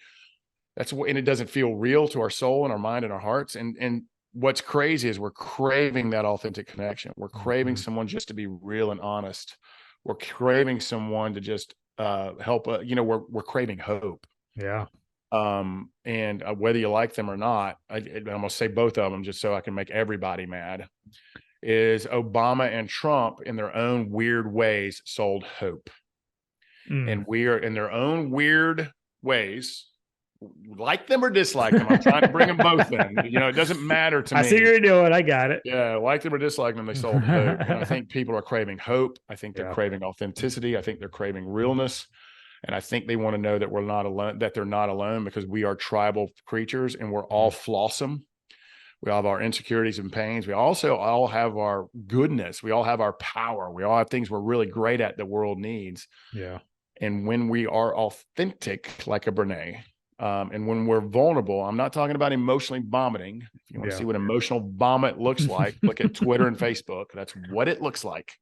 And it doesn't feel real to our soul and our mind and our hearts. And what's crazy is we're craving that authentic connection. We're craving someone just to be real and honest. We're craving someone to just help. We're craving hope. Yeah. And whether you like them or not, I'm going to say both of them just so I can make everybody mad, is Obama and Trump in their own weird ways sold hope. And we are in their own weird ways, like them or dislike them. I'm trying to bring them both in. It doesn't matter to I see what me. you're doing. I got it. Yeah, like them or dislike them, they sold hope. And I think people are craving hope. I think they're Yeah. craving authenticity. I think they're craving realness. And I think they want to know that we're not alone, that they're not alone, because we are tribal creatures and we're all flawsome. We all have our insecurities and pains. We also all have our goodness. We all have our power. We all have things we're really great at the world needs. Yeah. And when we are authentic, like a Brene, and when we're vulnerable, I'm not talking about emotionally vomiting. If you want to see what emotional vomit looks like, look at Twitter and Facebook. That's what it looks like.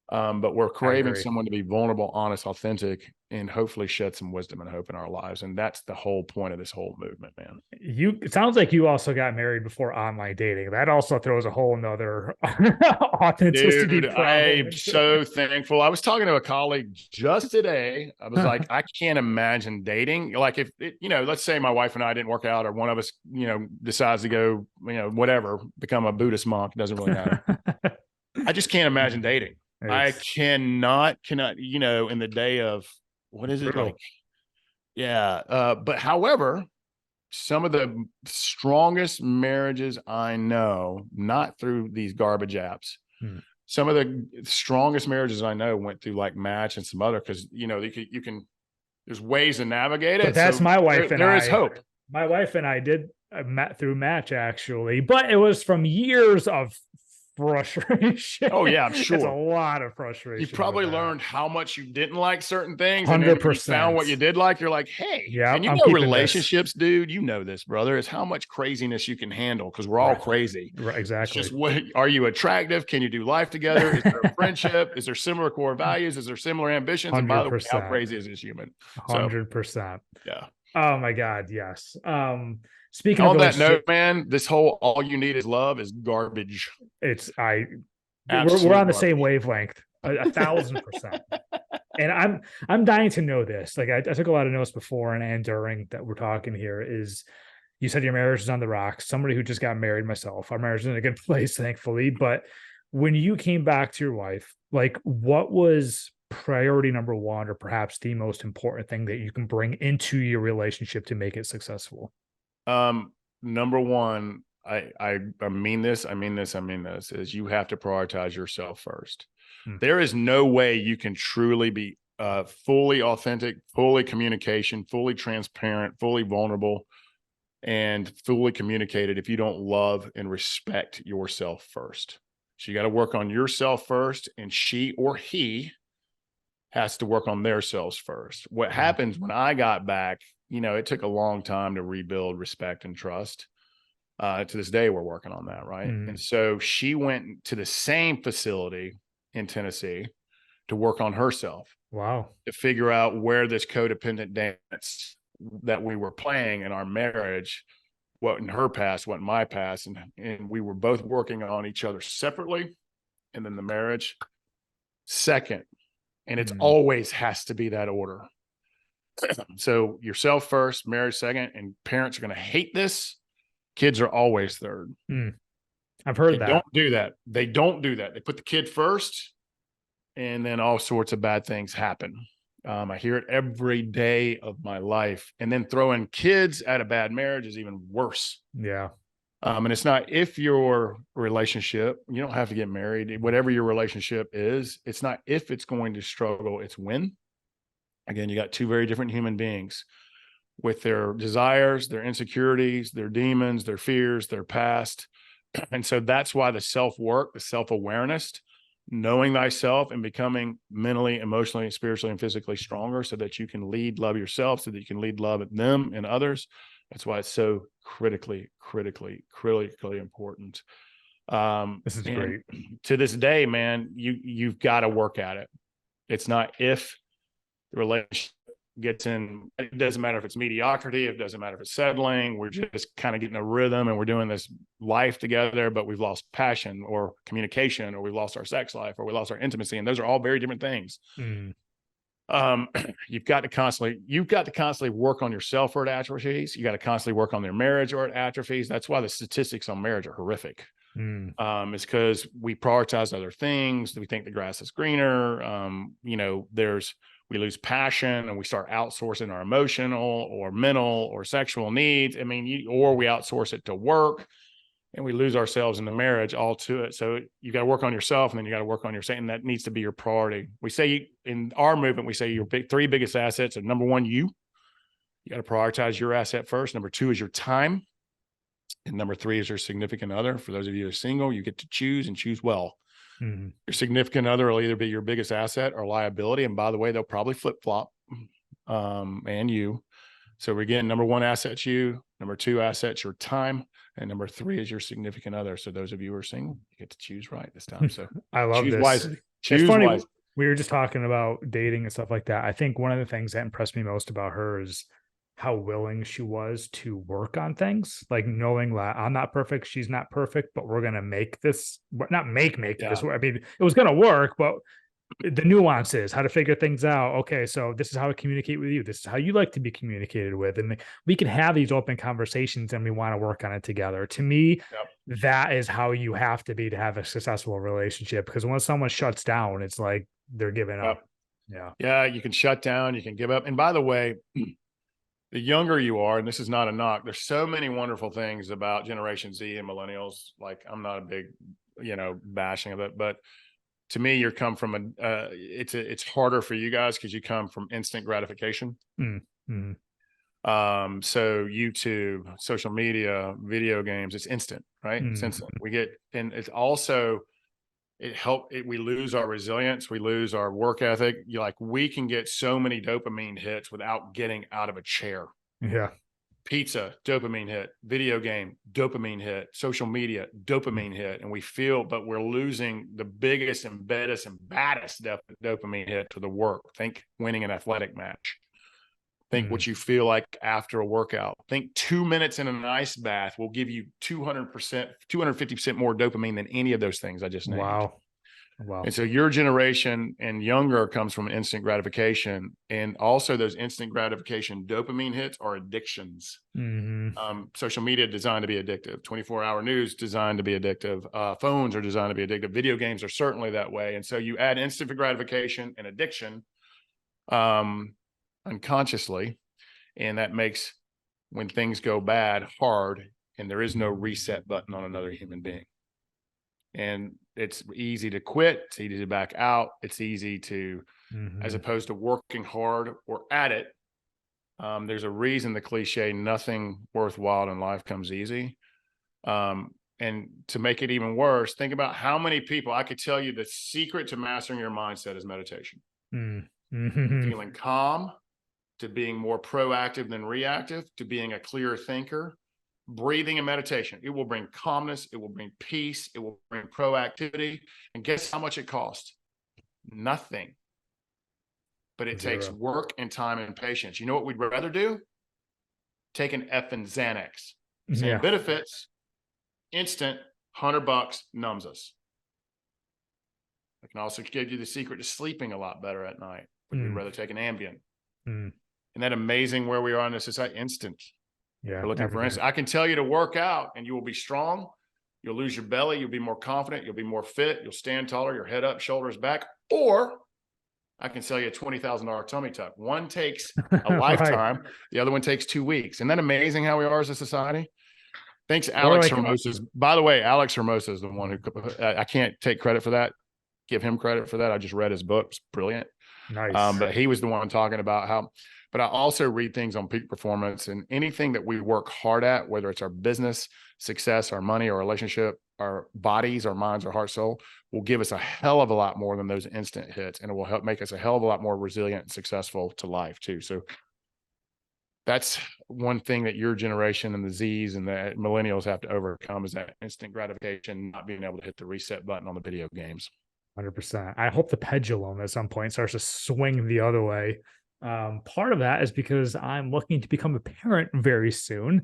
But we're craving someone to be vulnerable, honest, authentic, and hopefully shed some wisdom and hope in our lives. And that's the whole point of this whole movement, man. It sounds like you also got married before online dating. That also throws a whole nother authenticity Dude, problem. I'm so thankful. I was talking to a colleague just today. I was like, I can't imagine dating. Like if let's say my wife and I didn't work out, or one of us, decides to go, whatever, become a Buddhist monk. It doesn't really matter. I just can't imagine dating. I cannot, in the day of, what is it like? Yeah. But however, some of the strongest marriages I know, not through these garbage apps, some of the strongest marriages I know went through like Match and some other, because, you can, there's ways to navigate it. But that's so my wife and there is hope. My wife and I did met through Match actually, but it was from years of frustration. Oh yeah, I'm sure. It's a lot of frustration. You probably learned how much you didn't like certain things. 100%. And then when you found what you did like, you're like, hey, yeah, and relationships, dude, this, brother, is how much craziness you can handle, because we're all crazy. Right, exactly. It's just, what are you attractive? Can you do life together? Is there a friendship? Is there similar core values? Is there similar ambitions? 100%. And by the way, how crazy is this human? 100%. Yeah. Oh my God, yes. Speaking on of that note, man, this whole "all you need is love" is garbage. We're on the same wavelength, 1,000%. And I'm dying to know this. Like I took a lot of notes before and during that we're talking here. Is you said your marriage is on the rocks. Somebody who just got married, myself, our marriage is in a good place, thankfully. But when you came back to your wife, like what was priority number one, or perhaps the most important thing that you can bring into your relationship to make it successful? Number one, I mean this, is you have to prioritize yourself first. There is no way you can truly be fully authentic, fully communication, fully transparent, fully vulnerable, and fully communicated if you don't love and respect yourself first. So you got to work on yourself first, and she or he has to work on their selves first. What happens when I got back, it took a long time to rebuild respect and trust. To this day, we're working on that, right? And so she went to the same facility in Tennessee to work on herself. Wow. To figure out where this codependent dance that we were playing in our marriage what in her past, what in my past, and we were both working on each other separately, and then the marriage second. And it's Mm, always has to be that order. So yourself first, marriage second, and parents are going to hate this. Kids are always third. mm. I've They heard don't that. do that. They don't do that. They put the kid first, and then all sorts of bad things happen. I hear it every day of my life. And then throwing kids at a bad marriage is even worse. Yeah. And it's not if your relationship, you don't have to get married, whatever your relationship is, it's not if it's going to struggle, it's when. Again, you got two very different human beings with their desires, their insecurities, their demons, their fears, their past. And so that's why the self work, the self awareness, knowing thyself and becoming mentally, emotionally, spiritually, and physically stronger so that you can lead, love yourself, so that you can lead, love them and others. That's why it's so critically important. This is And great. to this day, man, you've got to work at it. It's not if the relationship gets in. It doesn't matter if it's mediocrity. It doesn't matter if it's settling. We're just kind of getting a rhythm and we're doing this life together, but we've lost passion or communication, or we've lost our sex life, or we lost our intimacy. And those are all very different things. Mm, Um, you've got to constantly work on yourself or it atrophies. You got to constantly work on their marriage or it atrophies. That's why the statistics on marriage are horrific. mm. It's because we prioritize other things. We think the grass is greener. We lose passion and we start outsourcing our emotional or mental or sexual needs. I mean, or we outsource it to work and we lose ourselves in the marriage all to it. So you got to work on yourself and then you got to work on your and that needs to be your priority. We say in our movement, we say your three biggest assets are number one, you got to prioritize your asset first. Number two is your time. And number three is your significant other. For those of you who are single, you get to choose and choose well. Mm. Your significant other will either be your biggest asset or liability. And by the way, they'll probably flip flop and you. So again, number one asset's you. Number two asset's your time. And number three is your significant other. So those of you who are single, you get to choose right this time. So I love choose this. wisely. It's Choose funny. wisely. We were just talking about dating and stuff like that. I think one of the things that impressed me most about her is how willing she was to work on things, like knowing that I'm not perfect, she's not perfect, but we're gonna make this not make Yeah. this work. I mean, it was gonna work, but the nuances, how to figure things out. Okay, so this is how to communicate with you. This is how you like to be communicated with. And we can have these open conversations and we want to work on it together. To me, Yep. that is how you have to be to have a successful relationship. Because when someone shuts down, it's like they're giving Yep. up. Yeah. Yeah. You can shut down, you can give up. And by the way, the younger you are, and this is not a knock, there's so many wonderful things about Generation Z and millennials. Like I'm not a big, bashing of it, but to me, you're come from it's harder for you guys because you come from instant gratification. Mm, mm, So YouTube, social media, video games, it's instant, right? It's mm, instant. And it's also, we lose our resilience. We lose our work ethic. We can get so many dopamine hits without getting out of a chair. yeah. Pizza, dopamine hit, video game, dopamine hit, social media, dopamine hit. And but we're losing the biggest and baddest dopamine hit to the work. Think winning an athletic match. Think Mm, what you feel like after a workout. Think 2 minutes in an ice bath will give you 200%, 250% more dopamine than any of those things I just named. wow. Wow. And so your generation and younger comes from instant gratification. And also those instant gratification dopamine hits are addictions. Mm-hmm. Social media designed to be addictive. 24-hour news designed to be addictive. Phones are designed to be addictive. Video games are certainly that way. And so you add instant gratification and addiction unconsciously. And that makes when things go bad hard, and there is no reset button on another human being. And it's easy to quit. It's easy to back out. It's easy to, as opposed to working hard or at it. There's a reason the cliche, nothing worthwhile in life comes easy. And to make it even worse, think about how many people, I could tell you the secret to mastering your mindset is meditation. Mm-hmm. Feeling calm, to being more proactive than reactive, to being a clear thinker. Breathing and meditation, it will bring calmness, it will bring peace, it will bring proactivity. And guess how much it costs? Nothing. But it takes work and time and patience. You know what we'd rather do? Take an effing Xanax. Same Yeah. benefits, instant, $100 numbs us. I can also give you the secret to sleeping a lot better at night. Would you rather take an Ambien? Mm. Isn't that amazing where we are in this society? Instant. Yeah. We're looking for Everything. instant. I can tell you to work out and you will be strong. You'll lose your belly. You'll be more confident. You'll be more fit. You'll stand taller, your head up, shoulders back. Or I can sell you a $20,000 tummy tuck. One takes a Right. lifetime. The other one takes 2 weeks. Isn't that amazing how we are as a society? Thanks, Or Alex like, Hermosa. By the way, Alex Hermosa is the one who, I can't take credit for that. Give him credit for that. I just read his book. It's brilliant. nice. But he was the one talking about how, but I also read things on peak performance, and anything that we work hard at, whether it's our business success, our money, our relationship, our bodies, our minds, our heart, soul, will give us a hell of a lot more than those instant hits. And it will help make us a hell of a lot more resilient and successful to life too. So that's one thing that your generation and the Z's and the millennials have to overcome, is that instant gratification, not being able to hit the reset button on the video games. 100%. I hope the pendulum at some point starts to swing the other way. Part of that is because I'm looking to become a parent very soon.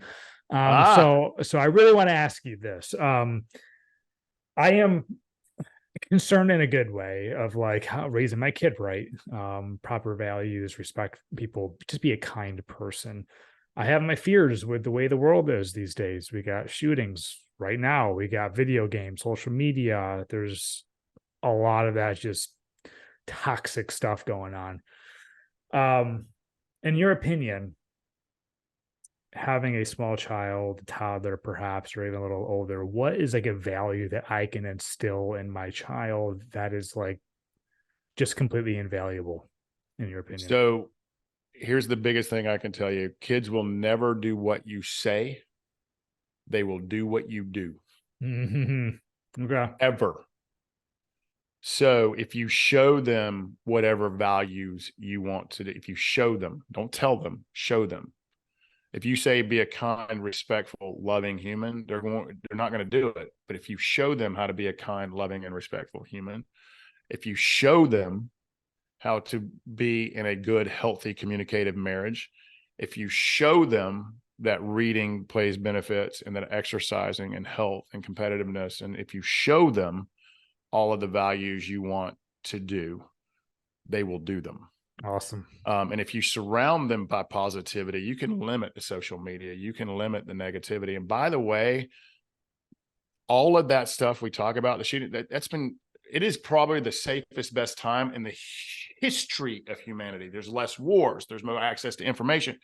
So I really want to ask you this. I am concerned in a good way of like how raising my kid right, proper values, respect people, just be a kind person. I have my fears with the way the world is these days. We got shootings right now. We got video games, social media. There's a lot of that just toxic stuff going on. In your opinion, having a small child, toddler perhaps, or even a little older, what is like a value that I can instill in my child that is like just completely invaluable, in your opinion? So here's the biggest thing I can tell you. Kids will never do what you say. They will do what you do. Okay. Ever. So if you show them whatever values you want to do, if you show them, don't tell them, show them. If you say be a kind, respectful, loving human, they're not going to do it. But if you show them how to be a kind, loving, and respectful human, if you show them how to be in a good, healthy, communicative marriage, if you show them that reading plays benefits and that exercising and health and competitiveness, and if you show them all of the values you want to do, they will do them. Awesome. And if you surround them by positivity, you can limit the social media, you can limit the negativity. And by the way, all of that stuff we talk about, the shooting, it is probably the safest, best time in the history of humanity. There's less wars, there's more access to information.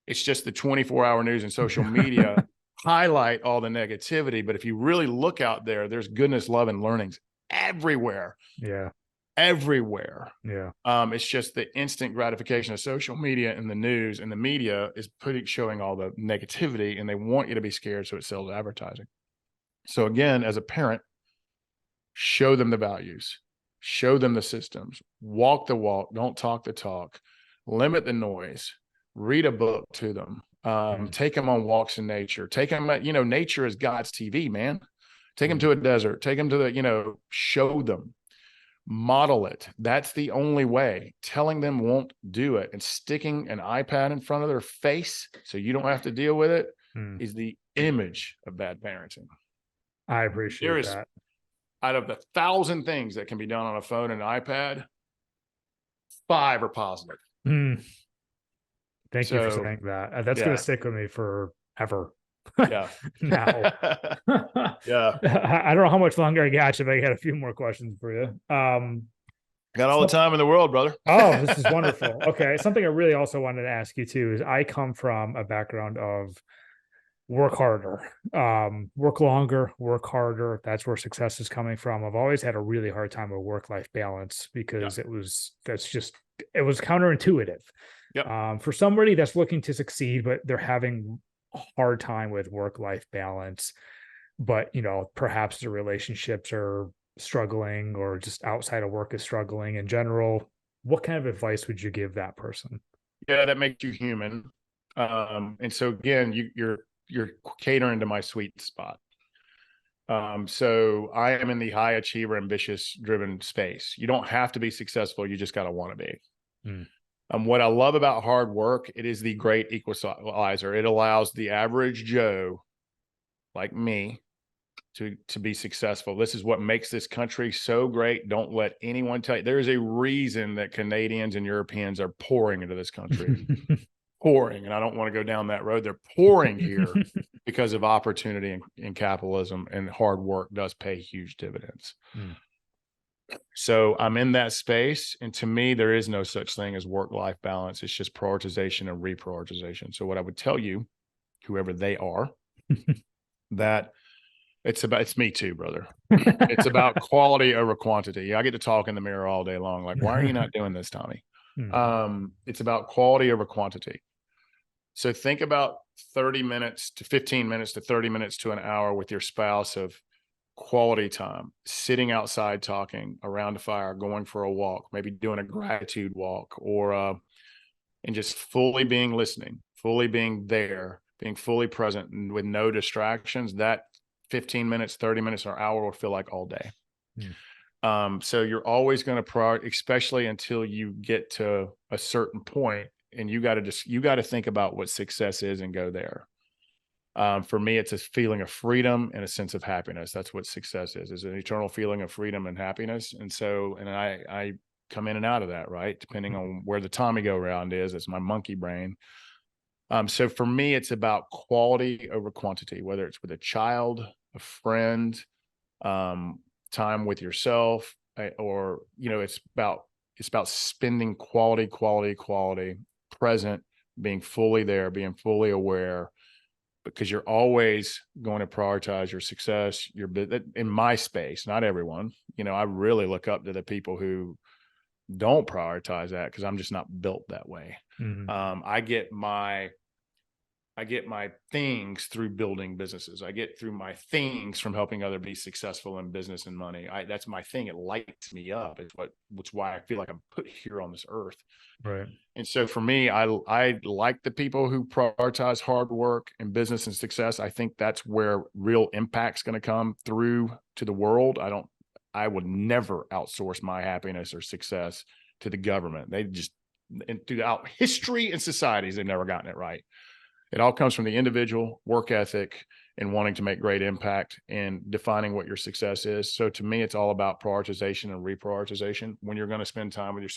It's just the 24-hour news and social media highlight all the negativity. But if you really look out there, there's goodness, love, and learnings everywhere. Yeah. Everywhere. Yeah. It's just the instant gratification of social media and the news and the media is showing all the negativity, and they want you to be scared, so it sells advertising. So again, as a parent, show them the values, show them the systems, walk the walk, don't talk the talk, limit the noise, read a book to them, take them on walks in nature, take them, nature is God's TV, man. Take them to a desert, take them to show them, model it. That's the only way. Telling them won't do it, and sticking an iPad in front of their face so you don't have to deal with it is the image of bad parenting. I appreciate that. Out of the 1,000 things that can be done on a phone and an iPad, 5 are positive. Thank you for saying that. That's going to stick with me forever. Yeah. Now. Yeah. I don't know how much longer I got you, but I got a few more questions for you. Got all the time in the world, brother. Oh, this is wonderful. Okay. Something I really also wanted to ask you too is I come from a background of work harder, work longer, work harder. That's where success is coming from. I've always had a really hard time with work-life balance because it was counterintuitive. Yep. For somebody that's looking to succeed, but they're having a hard time with work-life balance, but perhaps the relationships are struggling or just outside of work is struggling in general, what kind of advice would you give that person? Yeah, that makes you human. And so again, you're catering to my sweet spot. So I am in the high achiever, ambitious driven space. You don't have to be successful. You just got to want to be. What I love about hard work, it is the great equalizer. It allows the average Joe like me to be successful. This is what makes this country so great. Don't let anyone tell you. There's a reason that Canadians and Europeans are pouring into this country, pouring. And I don't want to go down that road. They're pouring here because of opportunity and capitalism, and hard work does pay huge dividends. Mm. So I'm in that space. And to me, there is no such thing as work-life balance. It's just prioritization and reprioritization. So what I would tell you, whoever they are, that it's me too, brother. It's about quality over quantity. I get to talk in the mirror all day long. Like, why are you not doing this, Tommy? It's about quality over quantity. So think about 30 minutes to 15 minutes to 30 minutes to an hour with your spouse of quality time, sitting outside, talking around a fire, going for a walk, maybe doing a gratitude walk, or and just fully being listening, fully being there, being fully present and with no distractions. That 15 minutes, 30 minutes, or an hour will feel like all day. So you're always going to especially until you get to a certain point, and you got to think about what success is and go there. For me, it's a feeling of freedom and a sense of happiness. That's what success is an eternal feeling of freedom and happiness. And so, and I come in and out of that, right? Depending on where the Tommy go round is, it's my monkey brain. So for me, it's about quality over quantity, whether it's with a child, a friend, time with yourself, or, it's about spending quality, present, being fully there, being fully aware, because you're always going to prioritize your success, in my space, not everyone. I really look up to the people who don't prioritize that, because I'm just not built that way. I get my things through building businesses. I get through my things from helping others be successful in business and money. That's my thing. It lights me up. It's why I feel like I'm put here on this earth. Right. And so for me, I like the people who prioritize hard work and business and success. I think that's where real impact's going to come through to the world. I would never outsource my happiness or success to the government. And throughout history and societies, they've never gotten it right. It all comes from the individual, work ethic, and wanting to make great impact and defining what your success is. So to me, it's all about prioritization and reprioritization. When you're going to spend time with your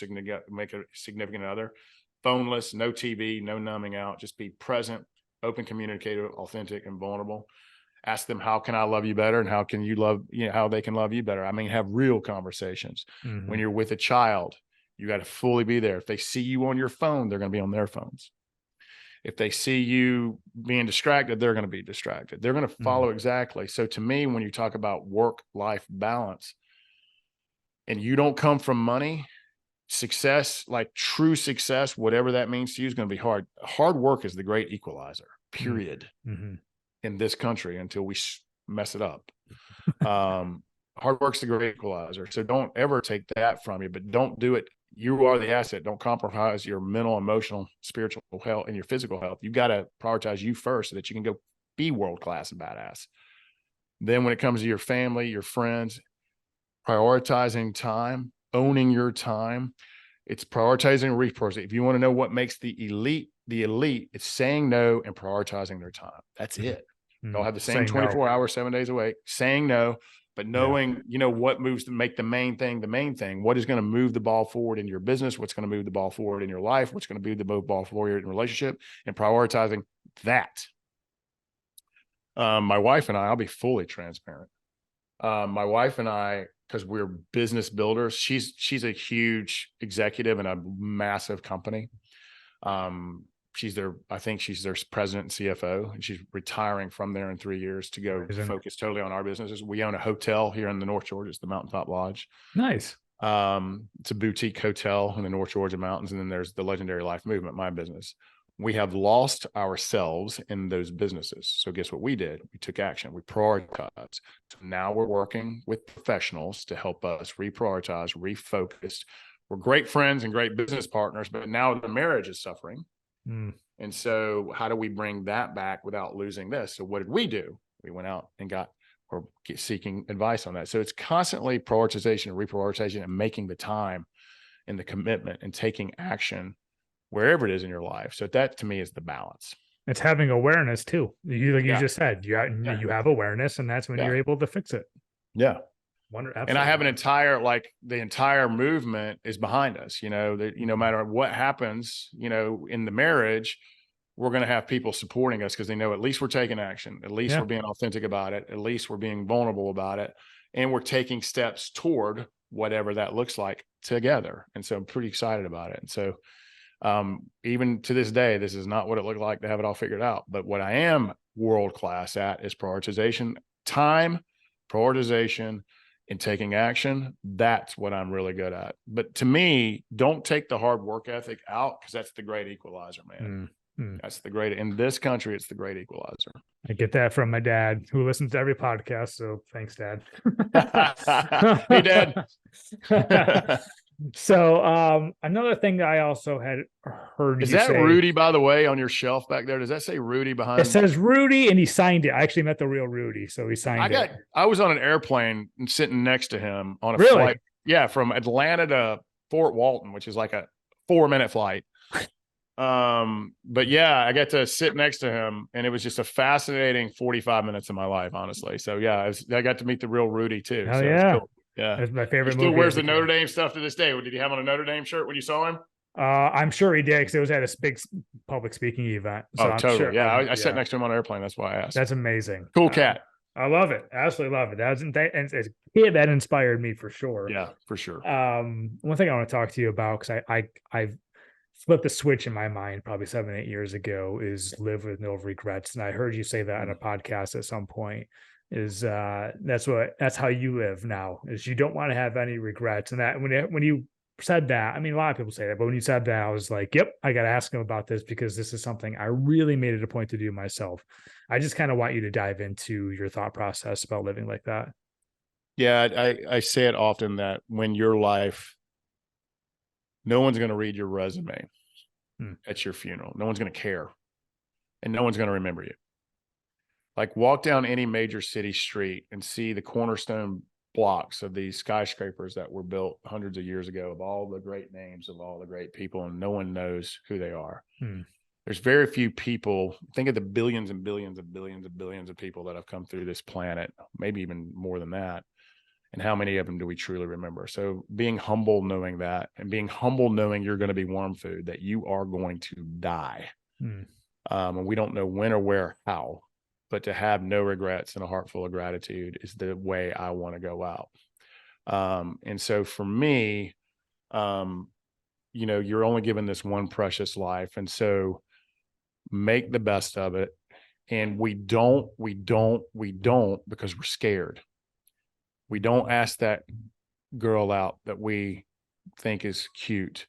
significant other, phoneless, no TV, no numbing out, just be present, open, communicative, authentic, and vulnerable. Ask them, how can I love you better? And how can you love, how they can love you better? I mean, have real conversations. When you're with a child, you got to fully be there. If they see you on your phone, they're going to be on their phones. If they see you being distracted, they're going to be distracted. They're going to follow exactly. So to me, when you talk about work-life balance, and you don't come from money, success, like true success, whatever that means to you, is going to be hard. Hard work is the great equalizer, period, in this country until we mess it up. Hard work's the great equalizer. So don't ever take that from you, but don't do it. You are the asset. Don't compromise your mental, emotional, spiritual health and your physical health. You got to prioritize you first so that you can go be world-class and badass. Then when it comes to your family, your friends, prioritizing time, owning your time, it's prioritizing and reprioritizing. If you want to know what makes the elite, it's saying no and prioritizing their time. That's it. They'll have the same 24 hours, 7 days a week, saying no, but knowing, what moves to make the main thing, what is going to move the ball forward in your business, what's going to move the ball forward in your life, what's going to move the ball forward in relationship, and prioritizing that. My wife and I'll be fully transparent. My wife and I, because we're business builders, she's a huge executive in a massive company. I think she's their president and CFO, and she's retiring from there in 3 years to go focus totally on our businesses. We own a hotel here in the North Georgia. It's the Mountaintop Lodge. Nice. It's a boutique hotel in the North Georgia mountains. And then there's the Legendary Life Movement, my business. We have lost ourselves in those businesses. So guess what we did? We took action. We prioritized. So now we're working with professionals to help us reprioritize, refocus. We're great friends and great business partners, but now the marriage is suffering. And so how do we bring that back without losing this? So what did we do? We went out and seeking advice on that. So it's constantly prioritization and reprioritization and making the time and the commitment and taking action wherever it is in your life. So that to me is the balance. It's having awareness too. Like you Yeah. just said, Yeah. you have awareness, and that's when Yeah. you're able to fix it. Yeah. And I Absolutely. have an entire, like, the entire movement is behind us, that, no matter what happens, in the marriage, we're going to have people supporting us because they know at least we're taking action. At least Yeah. we're being authentic about it. At least we're being vulnerable about it. And we're taking steps toward whatever that looks like together. And so I'm pretty excited about it. And so even to this day, this is not what it looked like to have it all figured out. But what I am world class at is prioritization, time, prioritization, and taking action. That's what I'm really good at. But to me, don't take the hard work ethic out, because that's the great equalizer, man. That's the great, in this country, it's the great equalizer. I get that from my dad, who listens to every podcast. So thanks, Dad. Hey, Dad. So another thing that I also had heard Is you that say, Rudy, by the way, on your shelf back there? Does that say Rudy it behind? says Rudy, and he signed it. I actually met the real Rudy, so he signed it. I was on an airplane and sitting next to him on a Really? flight. Yeah, from Atlanta to Fort Walton, which is like a 4-minute flight. But yeah, I got to sit next to him, and it was just a fascinating 45 minutes of my life, honestly. So yeah, I got to meet the real Rudy too. Oh So yeah. cool. Yeah. That's my He favorite still movie. wears the Notre Dame stuff to this day. Did he have on a Notre Dame shirt when you saw him? I'm sure he did, because it was at a big public speaking event. So Oh, I'm totally. sure. Yeah. I sat next to him on an airplane. That's why I asked. That's amazing. Cool cat. I love it. Absolutely love it. And as a kid, that inspired me for sure. Yeah, for sure. One thing I want to talk to you about, because I've flipped the switch in my mind probably 7, 8 years ago, is live with no regrets. And I heard you say that on a podcast at some point. Is that's how you live now, is you don't want to have any regrets. And that when you said that, I mean, a lot of people say that, but when you said that, I was like, yep, I got to ask him about this, because this is something I really made it a point to do myself. I just kind of want you to dive into your thought process about living like that. Yeah, I say it often that when your life, no one's going to read your resume at your funeral. No one's going to care, and no one's going to remember you. Like, walk down any major city street and see the cornerstone blocks of these skyscrapers that were built hundreds of years ago, of all the great names of all the great people, and no one knows who they are. There's very few people. Think of the billions and billions and billions and billions of people that have come through this planet, maybe even more than that. And how many of them do we truly remember? So being humble, knowing that, and being humble, knowing you're going to be worm food, that you are going to die. And we don't know when or where, how, but to have no regrets and a heart full of gratitude is the way I want to go out. And so for me, you're only given this one precious life. And so make the best of it. And we don't because we're scared. We don't ask that girl out that we think is cute.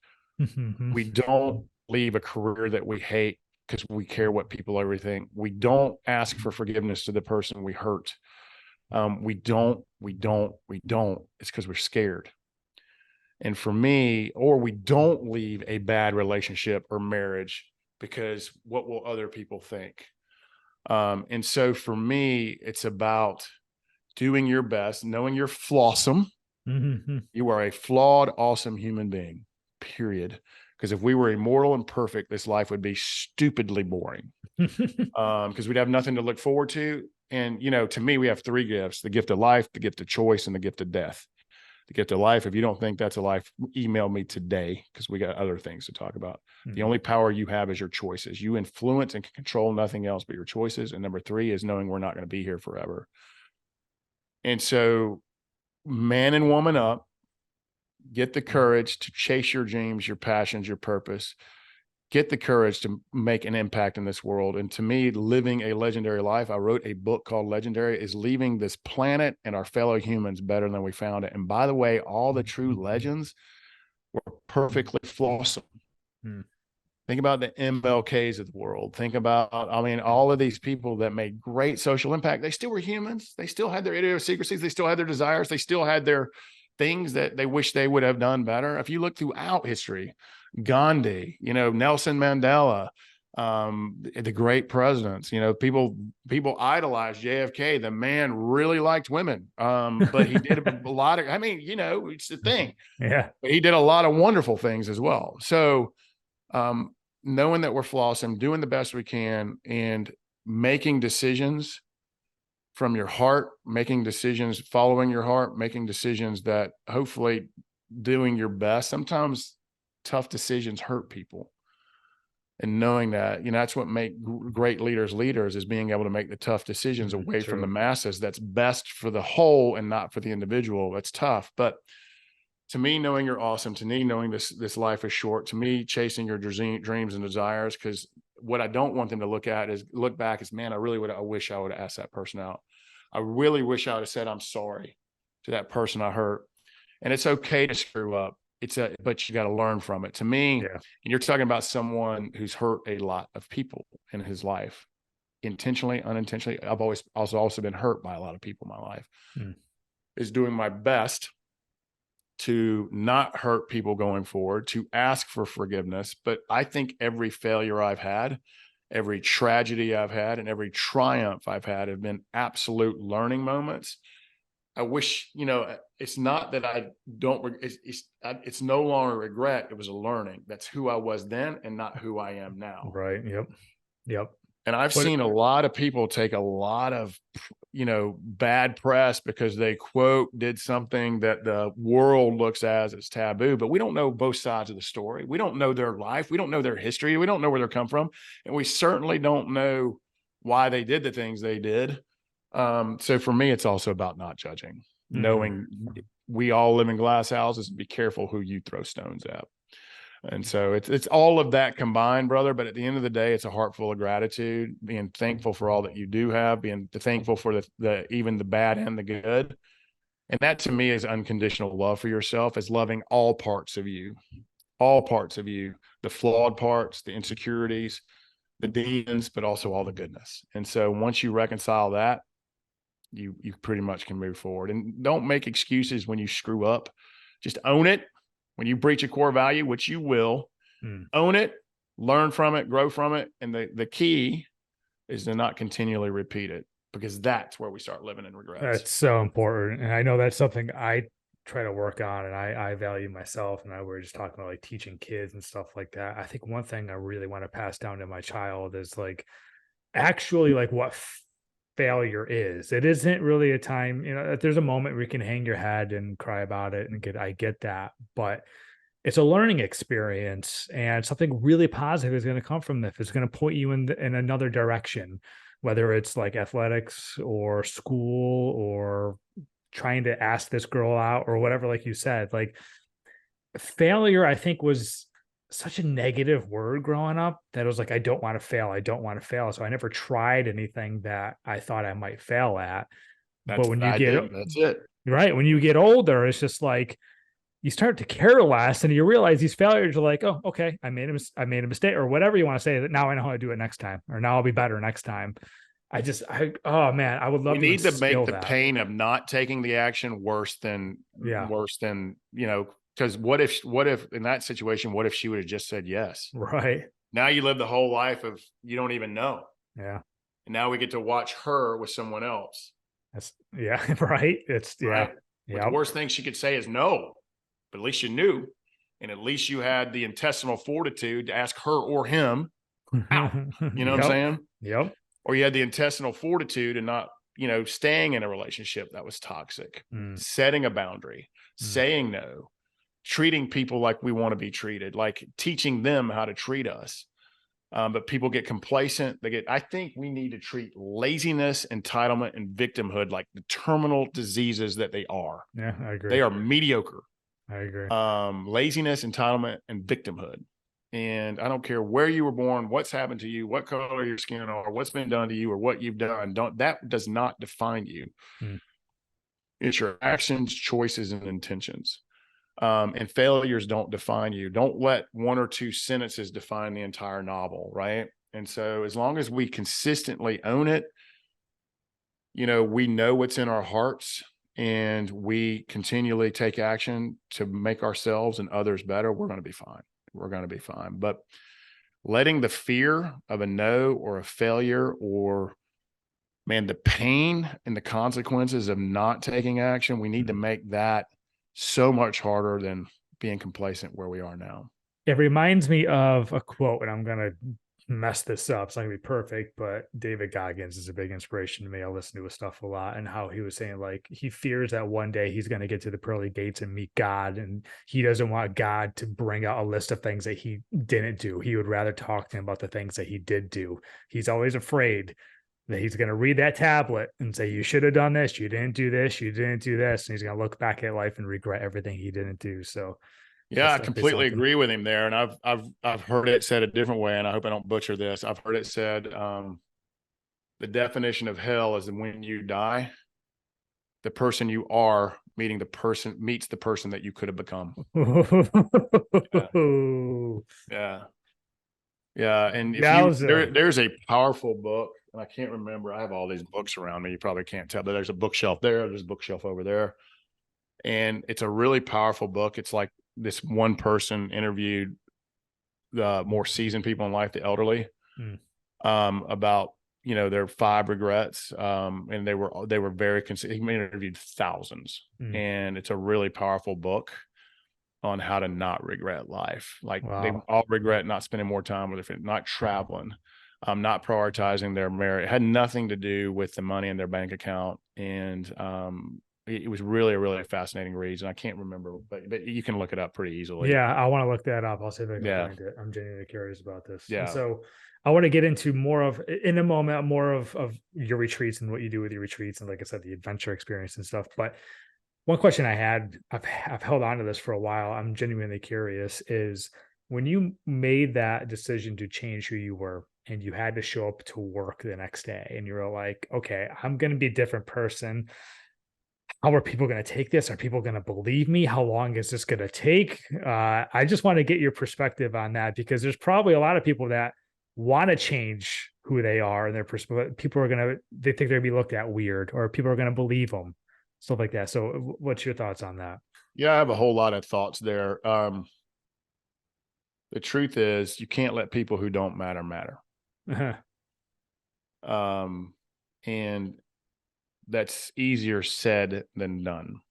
We don't leave a career that we hate because we care what people everything. We don't ask for forgiveness to the person we hurt. We don't. It's because we're scared. And for me, or we don't leave a bad relationship or marriage because what will other people think? And so for me, it's about doing your best, knowing you're flawsome. You are a flawed, awesome human being, period. Because if we were immortal and perfect, this life would be stupidly boring. Because we'd have nothing to look forward to. And, to me, we have 3 gifts: the gift of life, the gift of choice, and the gift of death. The gift of life, if you don't think that's a life, email me today, because we got other things to talk about. The only power you have is your choices. You influence and can control nothing else but your choices. And number 3 is knowing we're not going to be here forever. And so, man and woman up, get the courage to chase your dreams, your passions, your purpose. Get the courage to make an impact in this world. And to me, living a legendary life, I wrote a book called Legendary, is leaving this planet and our fellow humans better than we found it. And by the way, all the true legends were perfectly flawsome. Think about the MLKs of the world. Think about, all of these people that made great social impact. They still were humans. They still had their idiosyncrasies. They still had their desires. They still had their things that they wish they would have done better. If you look throughout history, Gandhi, Nelson Mandela, the great presidents, people idolize JFK. The man really liked women. But he did a lot of, it's the thing. Yeah. But he did a lot of wonderful things as well. So, knowing that we're flawless, doing the best we can, and making decisions from your heart, making decisions, following your heart, making decisions that hopefully doing your best. Sometimes tough decisions hurt people. And knowing that, that's what make great leaders is being able to make the tough decisions away from the masses. That's best for the whole and not for the individual. That's tough. But to me, knowing you're awesome, to me, knowing this life is short, to me, chasing your dreams and desires, because what I don't want them to look back as, man, I wish I would have asked that person out. I really wish I would have said, I'm sorry to that person I hurt. And it's okay to screw up. But you got to learn from it. To me, and you're talking about someone who's hurt a lot of people in his life, intentionally, unintentionally. I've also been hurt by a lot of people in my life. Is doing my best to not hurt people going forward, to ask for forgiveness. But I think every failure I've had, every tragedy I've had, and every triumph I've had have been absolute learning moments. I wish, it's not that I don't, it's no longer regret. It was a learning. That's who I was then and not who I am now. Right. Yep. And I've seen a lot of people take a lot of, bad press because they did something that the world looks as taboo, but we don't know both sides of the story. We don't know their life. We don't know their history. We don't know where they're come from. And we certainly don't know why they did the things they did. So for me, it's also about not judging, knowing we all live in glass houses, and be careful who you throw stones at. And so it's all of that combined, brother. But at the end of the day, it's a heart full of gratitude, being thankful for all that you do have, being thankful for even the bad and the good. And that to me is unconditional love for yourself, is loving all parts of you, the flawed parts, the insecurities, the demons, but also all the goodness. And so once you reconcile that, you pretty much can move forward. And don't make excuses when you screw up. Just own it. When you breach a core value, which you will, own it, learn from it, grow from it. And the key is to not continually repeat it, because that's where we start living in regrets. That's so important. And I know that's something I try to work on, and I value myself. And we're just talking about like teaching kids and stuff like that. I think one thing I really want to pass down to my child is like actually like what failure is. It isn't really a time, if there's a moment where you can hang your head and cry about it, and I get that, but it's a learning experience, and something really positive is going to come from this. It's going to point you in another direction, whether it's like athletics or school or trying to ask this girl out or whatever. Like you said, like failure, I think, was such a negative word growing up that it was like, I don't want to fail. I don't want to fail. So I never tried anything that I thought I might fail at. But when you that's it. Right. When you get older, it's just like, you start to care less, and you realize these failures are like, oh, okay, I made a mistake, or whatever you want to say, that now I know how to do it next time, or now I'll be better next time. Oh man, I would love. We need to make the pain of not taking the action worse than, because what if in that situation, what if she would have just said yes? Right. Now you live the whole life of, you don't even know. Yeah. And now we get to watch her with someone else. Right. It's right? The worst thing she could say is no, but at least you knew. And at least you had the intestinal fortitude to ask her or him out. You know what I'm saying? Yep. Or you had the intestinal fortitude and not, staying in a relationship that was toxic, setting a boundary, saying no, treating people like we want to be treated, like teaching them how to treat us. But people get complacent. I think we need to treat laziness, entitlement, and victimhood like the terminal diseases that they are. Yeah, I agree. They are mediocre. I agree. Laziness, entitlement, and victimhood. And I don't care where you were born, what's happened to you, what color your skin are, what's been done to you, or what you've done. That does not define you. It's your actions, choices, and intentions. And failures don't define you. Don't let one or two sentences define the entire novel, right? And so as long as we consistently own it, we know what's in our hearts, and we continually take action to make ourselves and others better, we're going to be fine. We're going to be fine. But letting the fear of a no or a failure, or the pain and the consequences of not taking action, we need to make that so much harder than being complacent where we are now. It reminds me of a quote, and I'm gonna mess this up. It's not gonna be perfect, but David Goggins is a big inspiration to me. I listen to his stuff a lot, and how he was saying like he fears that one day he's gonna get to the pearly gates and meet God, and he doesn't want God to bring out a list of things that he didn't do. He would rather talk to him about the things that he did do. He's always afraid that he's going to read that tablet and say, you should have done this. You didn't do this. You didn't do this. And he's going to look back at life and regret everything he didn't do. So Yeah, that's I definitely completely something. agree with him there. And I've heard it said a different way, and I hope I don't butcher this. I've heard it said, the definition of hell is when you die, the person you are meets the person that you could have become. Yeah. Yeah. Yeah. And if you Yowza. there's a powerful book, and I can't remember. I have all these books around me. You probably can't tell, but there's a bookshelf there. There's a bookshelf over there. And it's a really powerful book. It's like this one person interviewed the more seasoned people in life, the elderly, Mm. about their 5 regrets, and they were very he interviewed thousands, Mm. and it's a really powerful book on how to not regret life. Like they Wow. all regret not spending more time with their friends, not traveling, not prioritizing their merit. It had nothing to do with the money in their bank account, and it was really a really fascinating read. And I can't remember, but you can look it up pretty easily. Yeah, I want to look that up. I'll see if I can Yeah, find it. I'm genuinely curious about this. And yeah. so I want to get into more of in a moment, more of your retreats and what you do with your retreats. And like I said, the adventure experience and stuff. But one question I had, I've held on to this for a while. I'm genuinely curious is when you made that decision to change who you were and you had to show up to work the next day and you were like, okay, I'm going to be a different person. How are people going to take this? Are people going to believe me? How long is this going to take? I just want to get your perspective on that because there's probably a lot of people that want to change who they are and their perspective. People are going to, they think they're going to be looked at weird or people are going to believe them, stuff like that. So, what's your thoughts on that? Yeah, I have a whole lot of thoughts there. The truth is, you can't let people who don't matter matter. Um, and that's easier said than done.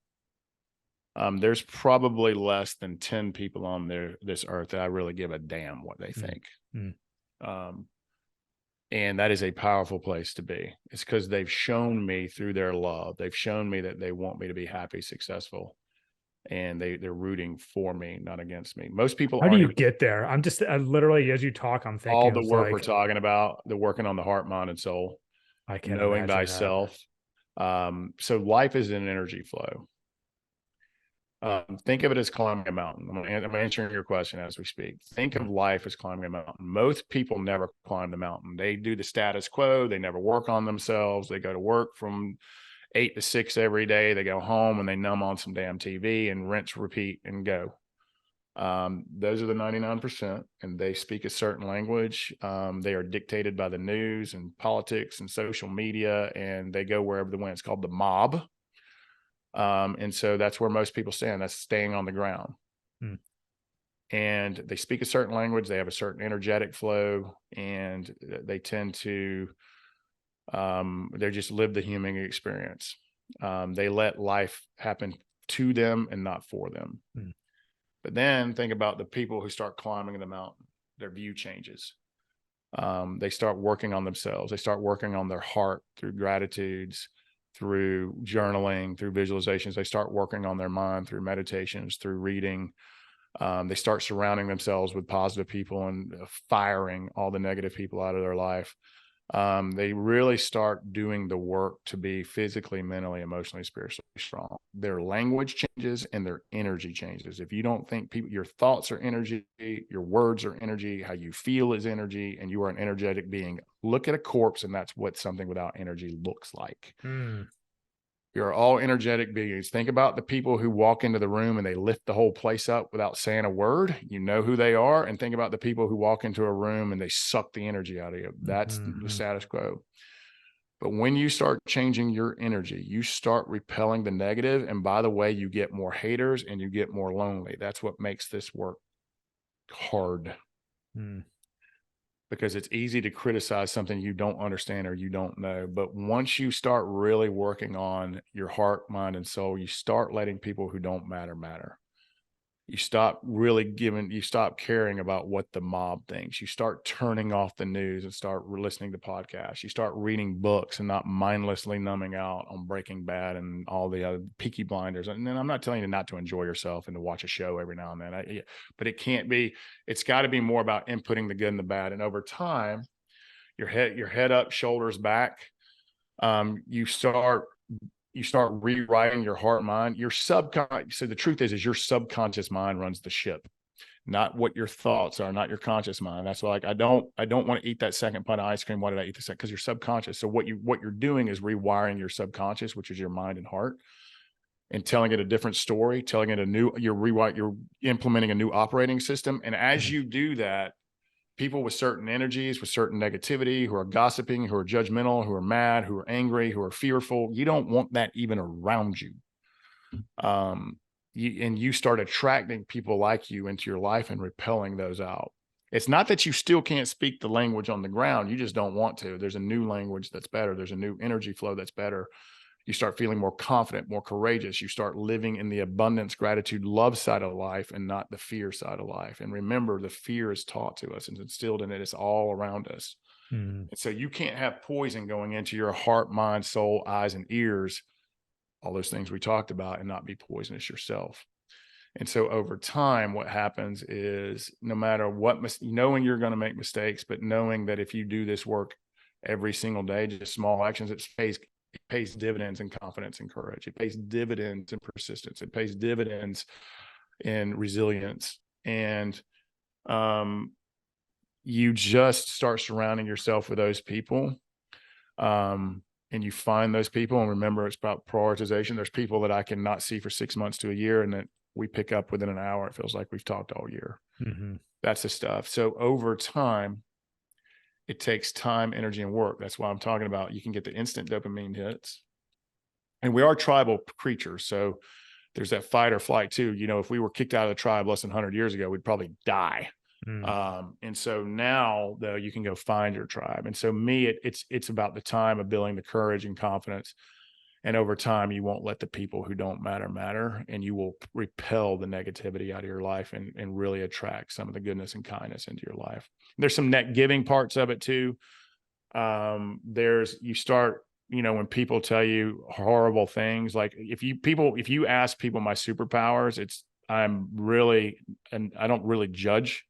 There's probably less than 10 people on this earth that I really give a damn what they Mm, think. mm, Um, and that is a powerful place to be. It's because they've shown me through their love, they've shown me that they want me to be happy, successful, and they're rooting for me, not against me. Most people How do aren't you even get there? I'm just I literally, as you talk, I'm all thinking the of work we're like, talking about, the working on the heart, mind, and soul, I can't knowing imagine that. thyself. So life is an energy flow. Think of it as climbing a mountain. I'm answering your question as we speak. Think Mm, of life as climbing a mountain. Most people never climb the mountain. They do the status quo. They never work on themselves. They go to work from 8 to 6 every day. They go home and they numb on some damn TV and rinse, repeat, and go. Those are the 99%, and they speak a certain language. They are dictated by the news and politics and social media, and they go wherever the wind. It's called the mob. And so that's where most people stand. That's staying on the ground. mm, And they speak a certain language. They have a certain energetic flow, and they tend to they just live the human experience. They let life happen to them and not for them. mm, But then think about the people who start climbing the mountain. Their view changes. They start working on themselves. They start working on their heart through gratitudes, through journaling, through visualizations. They start working on their mind through meditations, through reading. They start surrounding themselves with positive people and firing all the negative people out of their life. They really start doing the work to be physically, mentally, emotionally, spiritually strong. Their language changes and their energy changes. If you don't think your thoughts are energy, your words are energy, how you feel is energy, and you are an energetic being, look at a corpse, and that's what something without energy looks like. mm. You're all energetic beings. Think about the people who walk into the room and they lift the whole place up without saying a word. You know who they are. And think about the people who walk into a room and they suck the energy out of you. That's the Mhm. status quo. But when you start changing your energy, you start repelling the negative. And by the way, you get more haters and you get more lonely. That's what makes this work hard, Mm. because it's easy to criticize something you don't understand or you don't know. But once you start really working on your heart, mind, and soul, you start letting people who don't matter matter. You stop caring about what the mob thinks. You start turning off the news and start listening to podcasts. You start reading books and not mindlessly numbing out on Breaking Bad and all the other Peaky Blinders. And then I'm not telling you not to enjoy yourself and to watch a show every now and then. But it's got to be more about inputting the good and the bad. And over time, your head up, shoulders back, you start rewriting your heart mind, your subconscious. So the truth is your subconscious mind runs the ship, not what your thoughts are, not your conscious mind. That's why, like, I don't want to eat that second pint of ice cream. Why did I eat the second? Because you're subconscious. So what you're doing is rewiring your subconscious, which is your mind and heart, and telling it a different story, telling it you're implementing a new operating system. And as you do that, people with certain energies, with certain negativity, who are gossiping, who are judgmental, who are mad, who are angry, who are fearful, you don't want that even around you. You start attracting people like you into your life and repelling those out. It's not that you still can't speak the language on the ground. You just don't want to. There's a new language that's better. There's a new energy flow that's better. You start feeling more confident, more courageous. You start living in the abundance, gratitude, love side of life and not the fear side of life. And remember, the fear is taught to us and instilled in it. It's all around us. And so you can't have poison going into your heart, mind, soul, eyes, and ears, all those things we talked about, and not be poisonous yourself. And so over time, what happens is, no matter what, knowing you're going to make mistakes, but knowing that if you do this work every single day, just small actions, it pays dividends in confidence and courage. It pays dividends in persistence. It pays dividends in resilience. And you just start surrounding yourself with those people. And you find those people, and remember, it's about prioritization. There's people that I cannot see for 6 months to a year, and that we pick up within an hour. It feels like we've talked all year. That's the stuff. So over time, it takes time, energy, and work. That's why I'm talking about, you can get the instant dopamine hits. And we are tribal creatures. So there's that fight or flight too. You know, if we were kicked out of the tribe less than 100 years ago, we'd probably die. And so now, though, you can go find your tribe. And so it's about the time of building the courage and confidence. And over time, you won't let the people who don't matter, and you will repel the negativity out of your life and really attract some of the goodness and kindness into your life. There's some net giving parts of it too. You start, when people tell you horrible things, like if you ask people my superpowers, I don't really judge.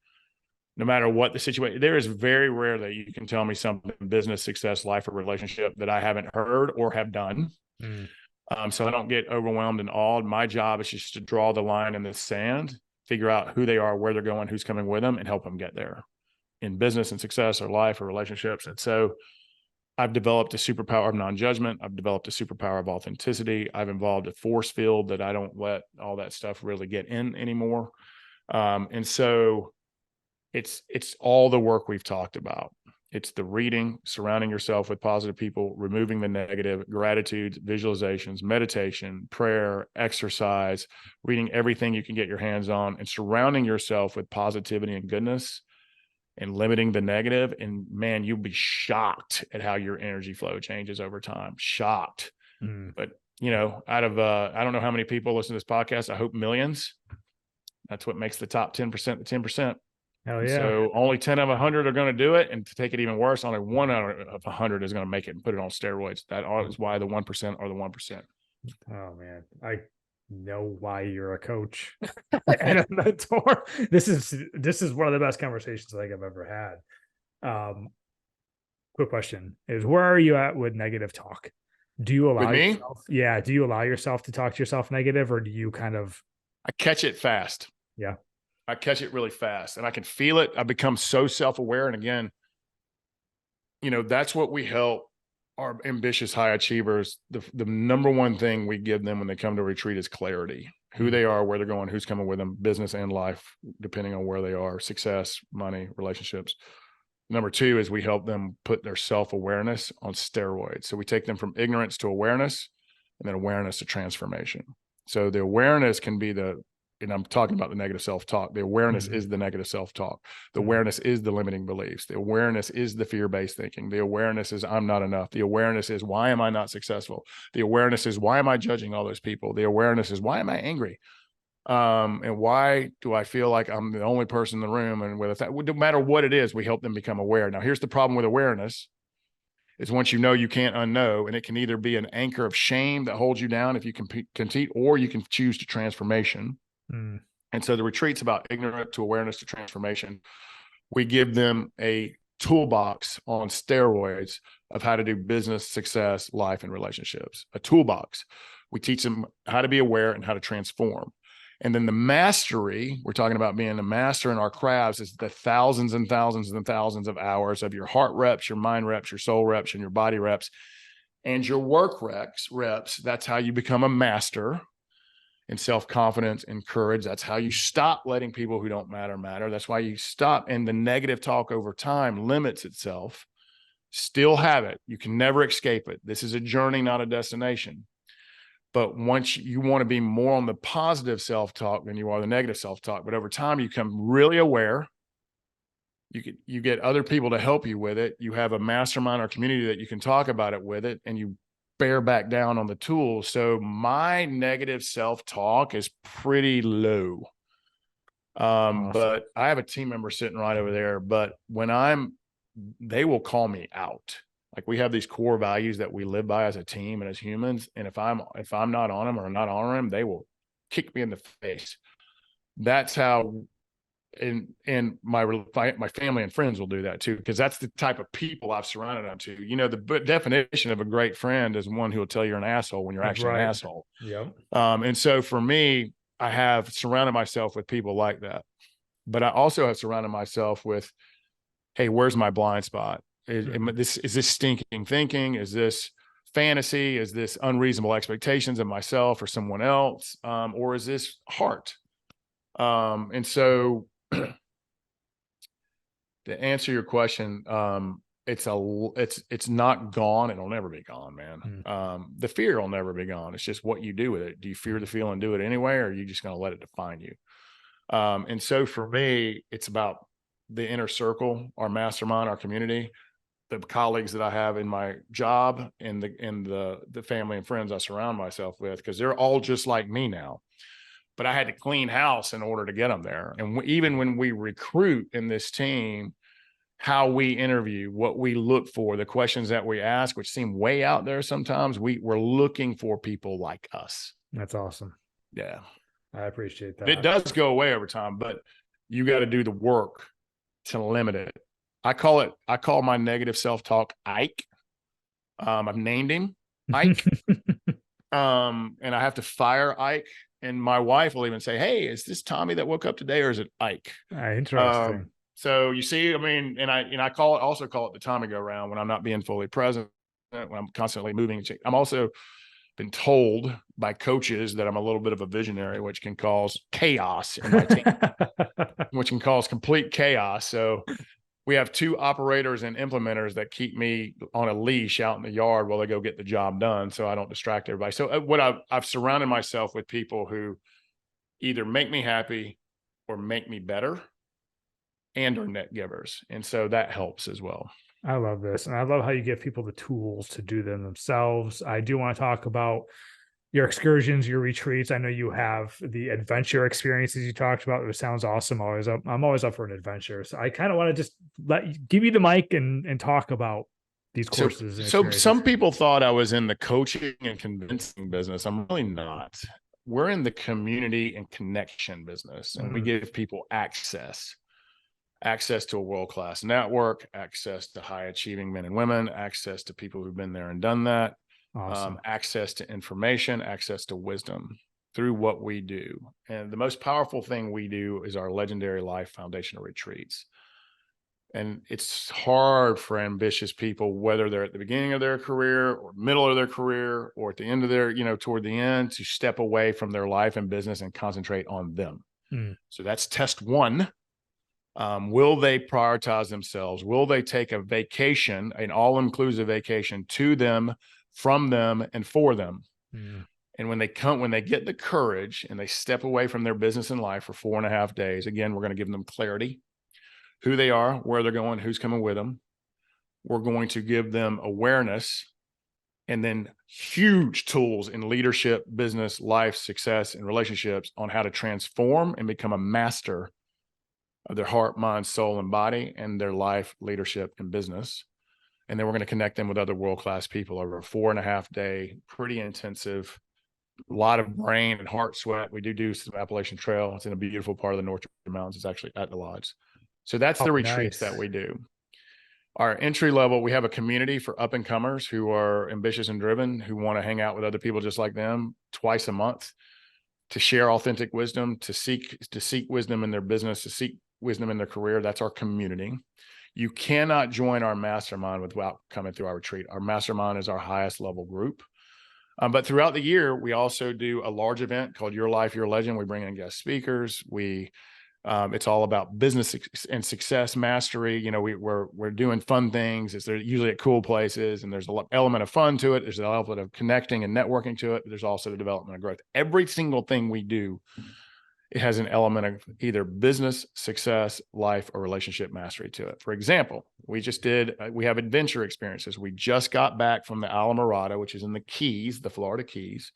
No matter what the situation, there is very rare that you can tell me something, business, success, life, or relationship, that I haven't heard or have done. So I don't get overwhelmed and awed. My job is just to draw the line in the sand, figure out who they are, where they're going, who's coming with them, and help them get there in business and success or life or relationships. And so I've developed a superpower of non-judgment. I've developed a superpower of authenticity. I've involved a force field that I don't let all that stuff really get in anymore. And so it's all the work we've talked about. It's the reading, surrounding yourself with positive people, removing the negative, gratitude, visualizations, meditation, prayer, exercise, reading everything you can get your hands on, and surrounding yourself with positivity and goodness, and limiting the negative. And man, you'll be shocked at how your energy flow changes over time. Shocked. But out of I don't know how many people listen to this podcast. I hope millions. That's what makes the top 10% the 10%. Hell yeah. So only 10 of 100 are going to do it. And to take it even worse, only 1 out of 100 is going to make it and put it on steroids. That is why the 1% are the 1%. Oh man, I know why you're a coach and a mentor. This is one of the best conversations I think I've ever had. Quick question is, where are you at with negative talk? Do you allow yourself? Yeah. Do you allow yourself to talk to yourself negative, or do you kind of? I catch it fast. Yeah. I catch it really fast, and I can feel it. I become so self-aware. And again, that's what we help our ambitious high achievers. The number one thing we give them when they come to retreat is clarity, who they are, where they're going, who's coming with them, business and life, depending on where they are, success, money, relationships. Number two is we help them put their self-awareness on steroids. So we take them from ignorance to awareness, and then awareness to transformation. So the awareness can be and I'm talking about the negative self-talk. The awareness is the negative self-talk. The awareness is the limiting beliefs. The awareness is the fear-based thinking. The awareness is I'm not enough. The awareness is why am I not successful? The awareness is why am I judging all those people? The awareness is why am I angry? And why do I feel like I'm the only person in the room? And with that, no matter what it is, we help them become aware. Now, here's the problem with awareness is once you know, you can't unknow, and it can either be an anchor of shame that holds you down if you compete, or you can choose to transformation. Mm. And so the retreat's about ignorant to awareness to transformation. We give them a toolbox on steroids of how to do business, success, life, and relationships. A toolbox. We teach them how to be aware and how to transform. And then the mastery, we're talking about being a master in our crafts, is the thousands and thousands and thousands of hours of your heart reps, your mind reps, your soul reps, and your body reps, and your work reps. That's how you become a master in self-confidence and courage. That's how you stop letting people who don't matter. That's why you stop. And the negative talk over time limits itself. Still have it. You can never escape it. This is a journey, not a destination. But once you want to be more on the positive self-talk than you are the negative self-talk, but over time you become really aware. You get other people to help you with it. You have a mastermind or community that you can talk about it with it, and you bear back down on the tools. So my negative self-talk is pretty low. Awesome. But I have a team member sitting right over there. But when they will call me out. Like, we have these core values that we live by as a team and as humans. And if I'm not on them or not honoring them, they will kick me in the face. That's how, and my family and friends will do that too, because that's the type of people I've surrounded them to. You know, the definition of a great friend is one who will tell you're an asshole when you're actually an asshole. Yep. And so for me, I have surrounded myself with people like that. But I also have surrounded myself with, hey, where's my blind spot? Is this stinking thinking? Is this fantasy? Is this unreasonable expectations of myself or someone else? Or is this heart? And so to answer your question, it's not gone. It'll never be gone, man. The fear will never be gone. It's just what you do with it. Do you fear the feel and do it anyway, or are you just going to let it define you? And so for me, it's about the inner circle, our mastermind, our community, the colleagues that I have in my job, and the family and friends I surround myself with, because they're all just like me now. But I had to clean house in order to get them there. And even when we recruit in this team, how we interview, what we look for, the questions that we ask, which seem way out there sometimes, we're looking for people like us. That's awesome. Yeah. I appreciate that. It does go away over time, but you got to do the work to limit it. I call my negative self-talk Ike. I've named him Ike. And I have to fire Ike. And my wife will even say, hey, is this Tommy that woke up today, or is it Ike? Interesting. So you see, I mean, and I also call it the Tommy go round when I'm not being fully present, when I'm constantly moving. I'm also been told by coaches that I'm a little bit of a visionary, which can cause chaos in my team, which can cause complete chaos. So we have two operators and implementers that keep me on a leash out in the yard while they go get the job done, so I don't distract everybody. So what I've surrounded myself with people who either make me happy or make me better, and are net givers. And so that helps as well. I love this. And I love how you give people the tools to do them themselves. I do want to talk about your excursions, your retreats. I know you have the adventure experiences you talked about. It sounds awesome. I'm always up for an adventure. So I kind of want to just give you the mic and talk about these courses. So some people thought I was in the coaching and convincing business. I'm really not. We're in the community and connection business, and we give people access to a world-class network, access to high achieving men and women, access to people who've been there and done that. Awesome. Access to information, access to wisdom through what we do. And the most powerful thing we do is our legendary life foundational retreats. And it's hard for ambitious people, whether they're at the beginning of their career or middle of their career or at the end of their, toward the end, to step away from their life and business and concentrate on them. So that's test one. Will they prioritize themselves? Will they take a vacation, an all-inclusive vacation to them, from them, and for them? And when they get the courage and they step away from their business and life for 4.5 days, again, we're going to give them clarity, who they are, where they're going, who's coming with them. We're going to give them awareness and then huge tools in leadership, business, life, success, and relationships on how to transform and become a master of their heart, mind, soul, and body, and their life, leadership, and business. And then we're going to connect them with other world-class people over a 4.5-day, pretty intensive, a lot of brain and heart sweat. We do some Appalachian Trail. It's in a beautiful part of the North Mountains. It's actually at the lodge. So that's the retreats that we do. Our entry level, we have a community for up and comers who are ambitious and driven, who want to hang out with other people just like them twice a month to share authentic wisdom, to seek wisdom in their business, to seek wisdom in their career. That's our community. You cannot join our mastermind without coming through our retreat. Our mastermind is our highest level group. But throughout the year, we also do a large event called Your Life, Your Legend. We bring in guest speakers. It's all about business and success mastery. You know, we're doing fun things. They're usually at cool places, and there's an element of fun to it. There's an element of connecting and networking to it. But there's also the development of growth. Every single thing we do, it has an element of either business, success, life, or relationship mastery to it. For example, we have adventure experiences. We just got back from the Alamorada, which is in the Keys, the Florida Keys,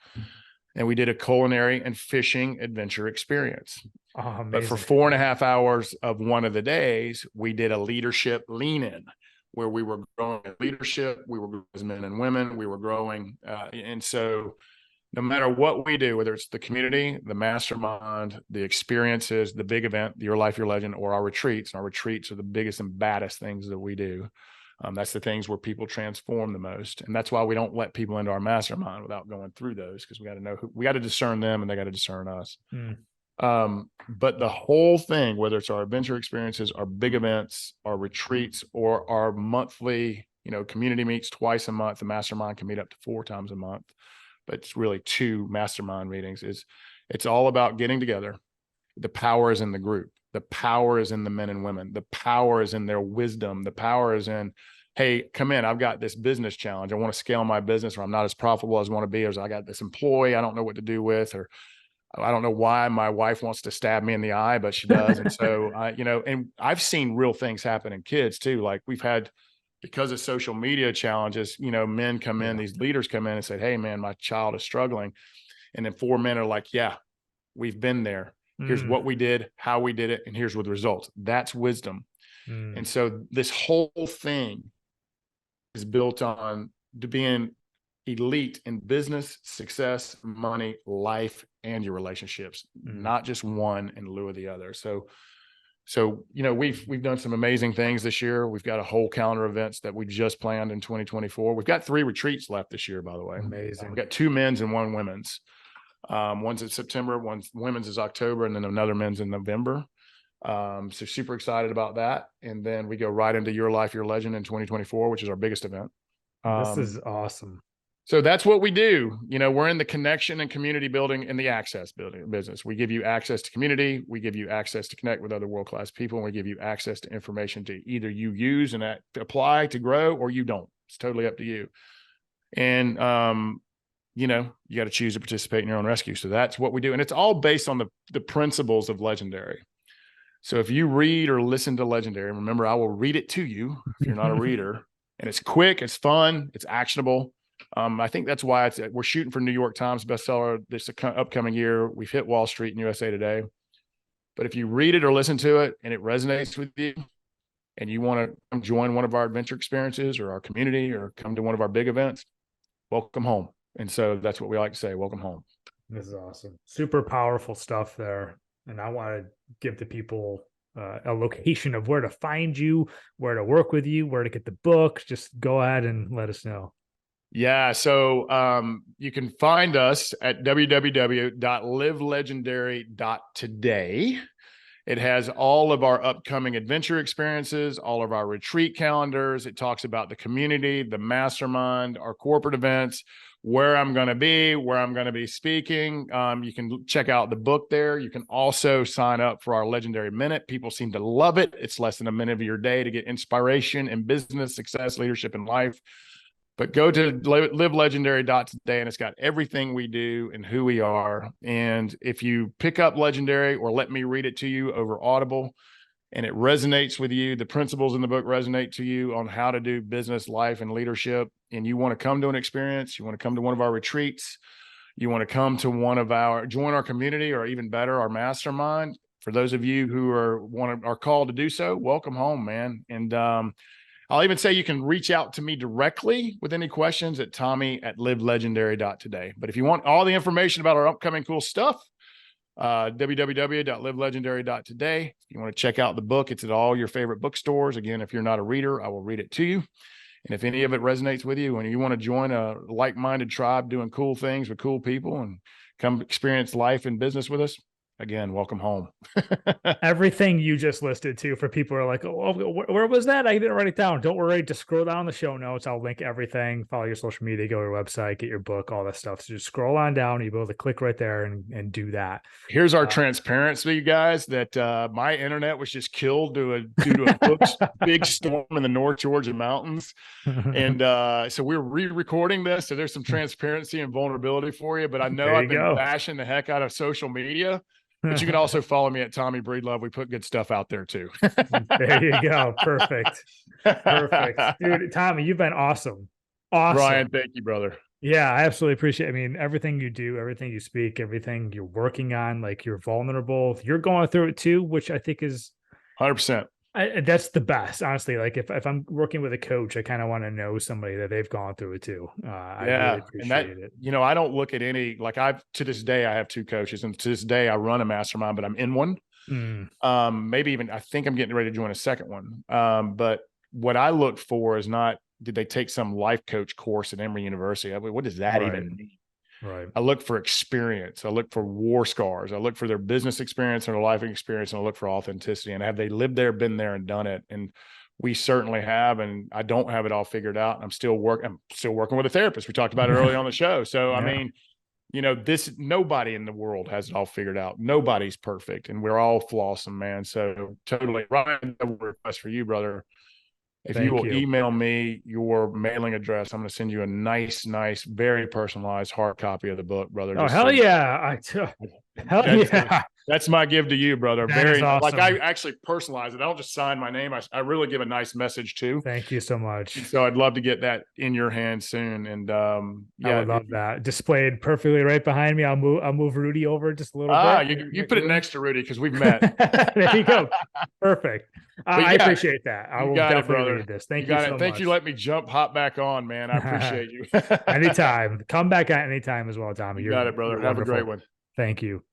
and we did a culinary and fishing adventure experience. Oh, but for 4.5 hours of one of the days, we did a leadership lean-in where we were growing leadership. We were growing as men and women. We were growing. And so no matter what we do, whether it's the community, the mastermind, the experiences, the big event, Your Life, Your Legend, or our retreats are the biggest and baddest things that we do. That's the things where people transform the most. And that's why we don't let people into our mastermind without going through those, because we got to discern them and they got to discern us. But the whole thing, whether it's our adventure experiences, our big events, our retreats, or our monthly, community meets twice a month, the mastermind can meet up to 4 times a month, but it's really 2 mastermind meetings. It's all about getting together. The power is in the group. The power is in the men and women. The power is in their wisdom. The power is in, hey, come in. I've got this business challenge. I want to scale my business, or I'm not as profitable as I want to be, or I got this employee I don't know what to do with, or I don't know why my wife wants to stab me in the eye, but she does. And so, and I've seen real things happen in kids too. Like we've had, because of social media challenges, men come in, these leaders come in and say, hey man, my child is struggling. And then 4 men are like, yeah, we've been there. Here's what we did, how we did it, and here's what the results. That's wisdom. And so this whole thing is built on being elite in business, success, money, life, and your relationships, not just one in lieu of the other. So we've done some amazing things this year. We've got a whole calendar of events that we just planned in 2024. We've got 3 retreats left this year, by the way. Amazing. We've got 2 men's and 1 women's. One's in September, one's women's is October, and then another men's in November. So super excited about that. And then we go right into Your Life, Your Legend in 2024, which is our biggest event. This is awesome. So that's what we do. We're in the connection and community building and the access building business. We give you access to community. We give you access to connect with other world-class people. And we give you access to information to either you use and to apply to grow, or you don't. It's totally up to you. And, you got to choose to participate in your own rescue. So that's what we do. And it's all based on the principles of Legendary. So if you read or listen to Legendary, remember, I will read it to you if you're not a reader. And it's quick, it's fun, it's actionable. I think that's why we're shooting for New York Times bestseller this upcoming year. We've hit Wall Street and USA Today. But if you read it or listen to it and it resonates with you, and you want to come join one of our adventure experiences or our community, or come to one of our big events, welcome home. And so that's what we like to say, welcome home. This is awesome. Super powerful stuff there. And I want to give the people a location of where to find you, where to work with you, where to get the book. Just go ahead and let us know. Yeah. So you can find us at www.livelegendary.today. It has all of our upcoming adventure experiences, all of our retreat calendars. It talks about the community, the mastermind, our corporate events, where I'm going to be, where I'm going to be speaking. You can check out the book there. You can also sign up for our Legendary Minute. People seem to love it. It's less than a minute of your day to get inspiration in business, success, leadership, and life. But go to livelegendary.today, and it's got everything we do and who we are. And if you pick up Legendary or let me read it to you over Audible, and it resonates with you, the principles in the book resonate to you on how to do business, life, and leadership, and you want to come to an experience, you want to come to one of our retreats, you want to come to join our community, or even better, our mastermind. For those of you who are called to do so, welcome home, man. And I'll even say you can reach out to me directly with any questions at tommy@livelegendary.today. But if you want all the information about our upcoming cool stuff, www.livelegendary.today. If you want to check out the book, it's at all your favorite bookstores. Again, if you're not a reader, I will read it to you. And if any of it resonates with you and you want to join a like-minded tribe doing cool things with cool people and come experience life and business with us, again, welcome home. Everything you just listed too, for people who are like, oh, where was that? I didn't write it down. Don't worry, just scroll down the show notes. I'll link everything. Follow your social media, go to your website, get your book, all that stuff. So just scroll on down. You'll be able to click right there and do that. Here's our transparency, you guys, that my internet was just killed due to a big storm in the North Georgia mountains. And so we're re-recording this. So there's some transparency and vulnerability for you. But I know I've been bashing the heck out of social media. But you can also follow me at Tommy Breedlove. We put good stuff out there too. There you go. Perfect. Dude, Tommy, you've been awesome. Brian, thank you, brother. Yeah, I absolutely appreciate it. I mean, everything you do, everything you speak, everything you're working on, like you're vulnerable. You're going through it too, which I think is 100%. That's the best, honestly. Like if I'm working with a coach, I kind of want to know somebody that they've gone through it too. I really appreciate it. I don't look at any, like to this day, I have 2 coaches, and to this day I run a mastermind, but I'm in one. Maybe even, I think I'm getting ready to join a second one. But what I look for is not, did they take some life coach course at Emory University? I mean, what does that even mean? Right. I look for experience. I look for war scars. I look for their business experience and their life experience, and I look for authenticity. And have they lived there, been there, and done it? And we certainly have. And I don't have it all figured out. I'm still working with a therapist. We talked about it early on the show. So, I mean, nobody in the world has it all figured out. Nobody's perfect, and we're all flawsome, man. So totally, Ryan, a request for you, brother. If you will email me your mailing address, I'm going to send you a nice, very personalized hard copy of the book, brother. Oh, hell yeah. That's my gift to you, brother. Very awesome. Like, I actually personalize it. I don't just sign my name. I really give a nice message too. Thank you so much. And so I'd love to get that in your hands soon. And I would love that displayed perfectly right behind me. I'll move Rudy over just a little bit. You put it next to Rudy because we've met. There you go. Perfect. I appreciate that. I will definitely read this. Thank you so much. Thank you. Let me hop back on, man. I appreciate you. Anytime. Come back at any time as well, Tommy. You got it, brother. Have a great one. Thank you.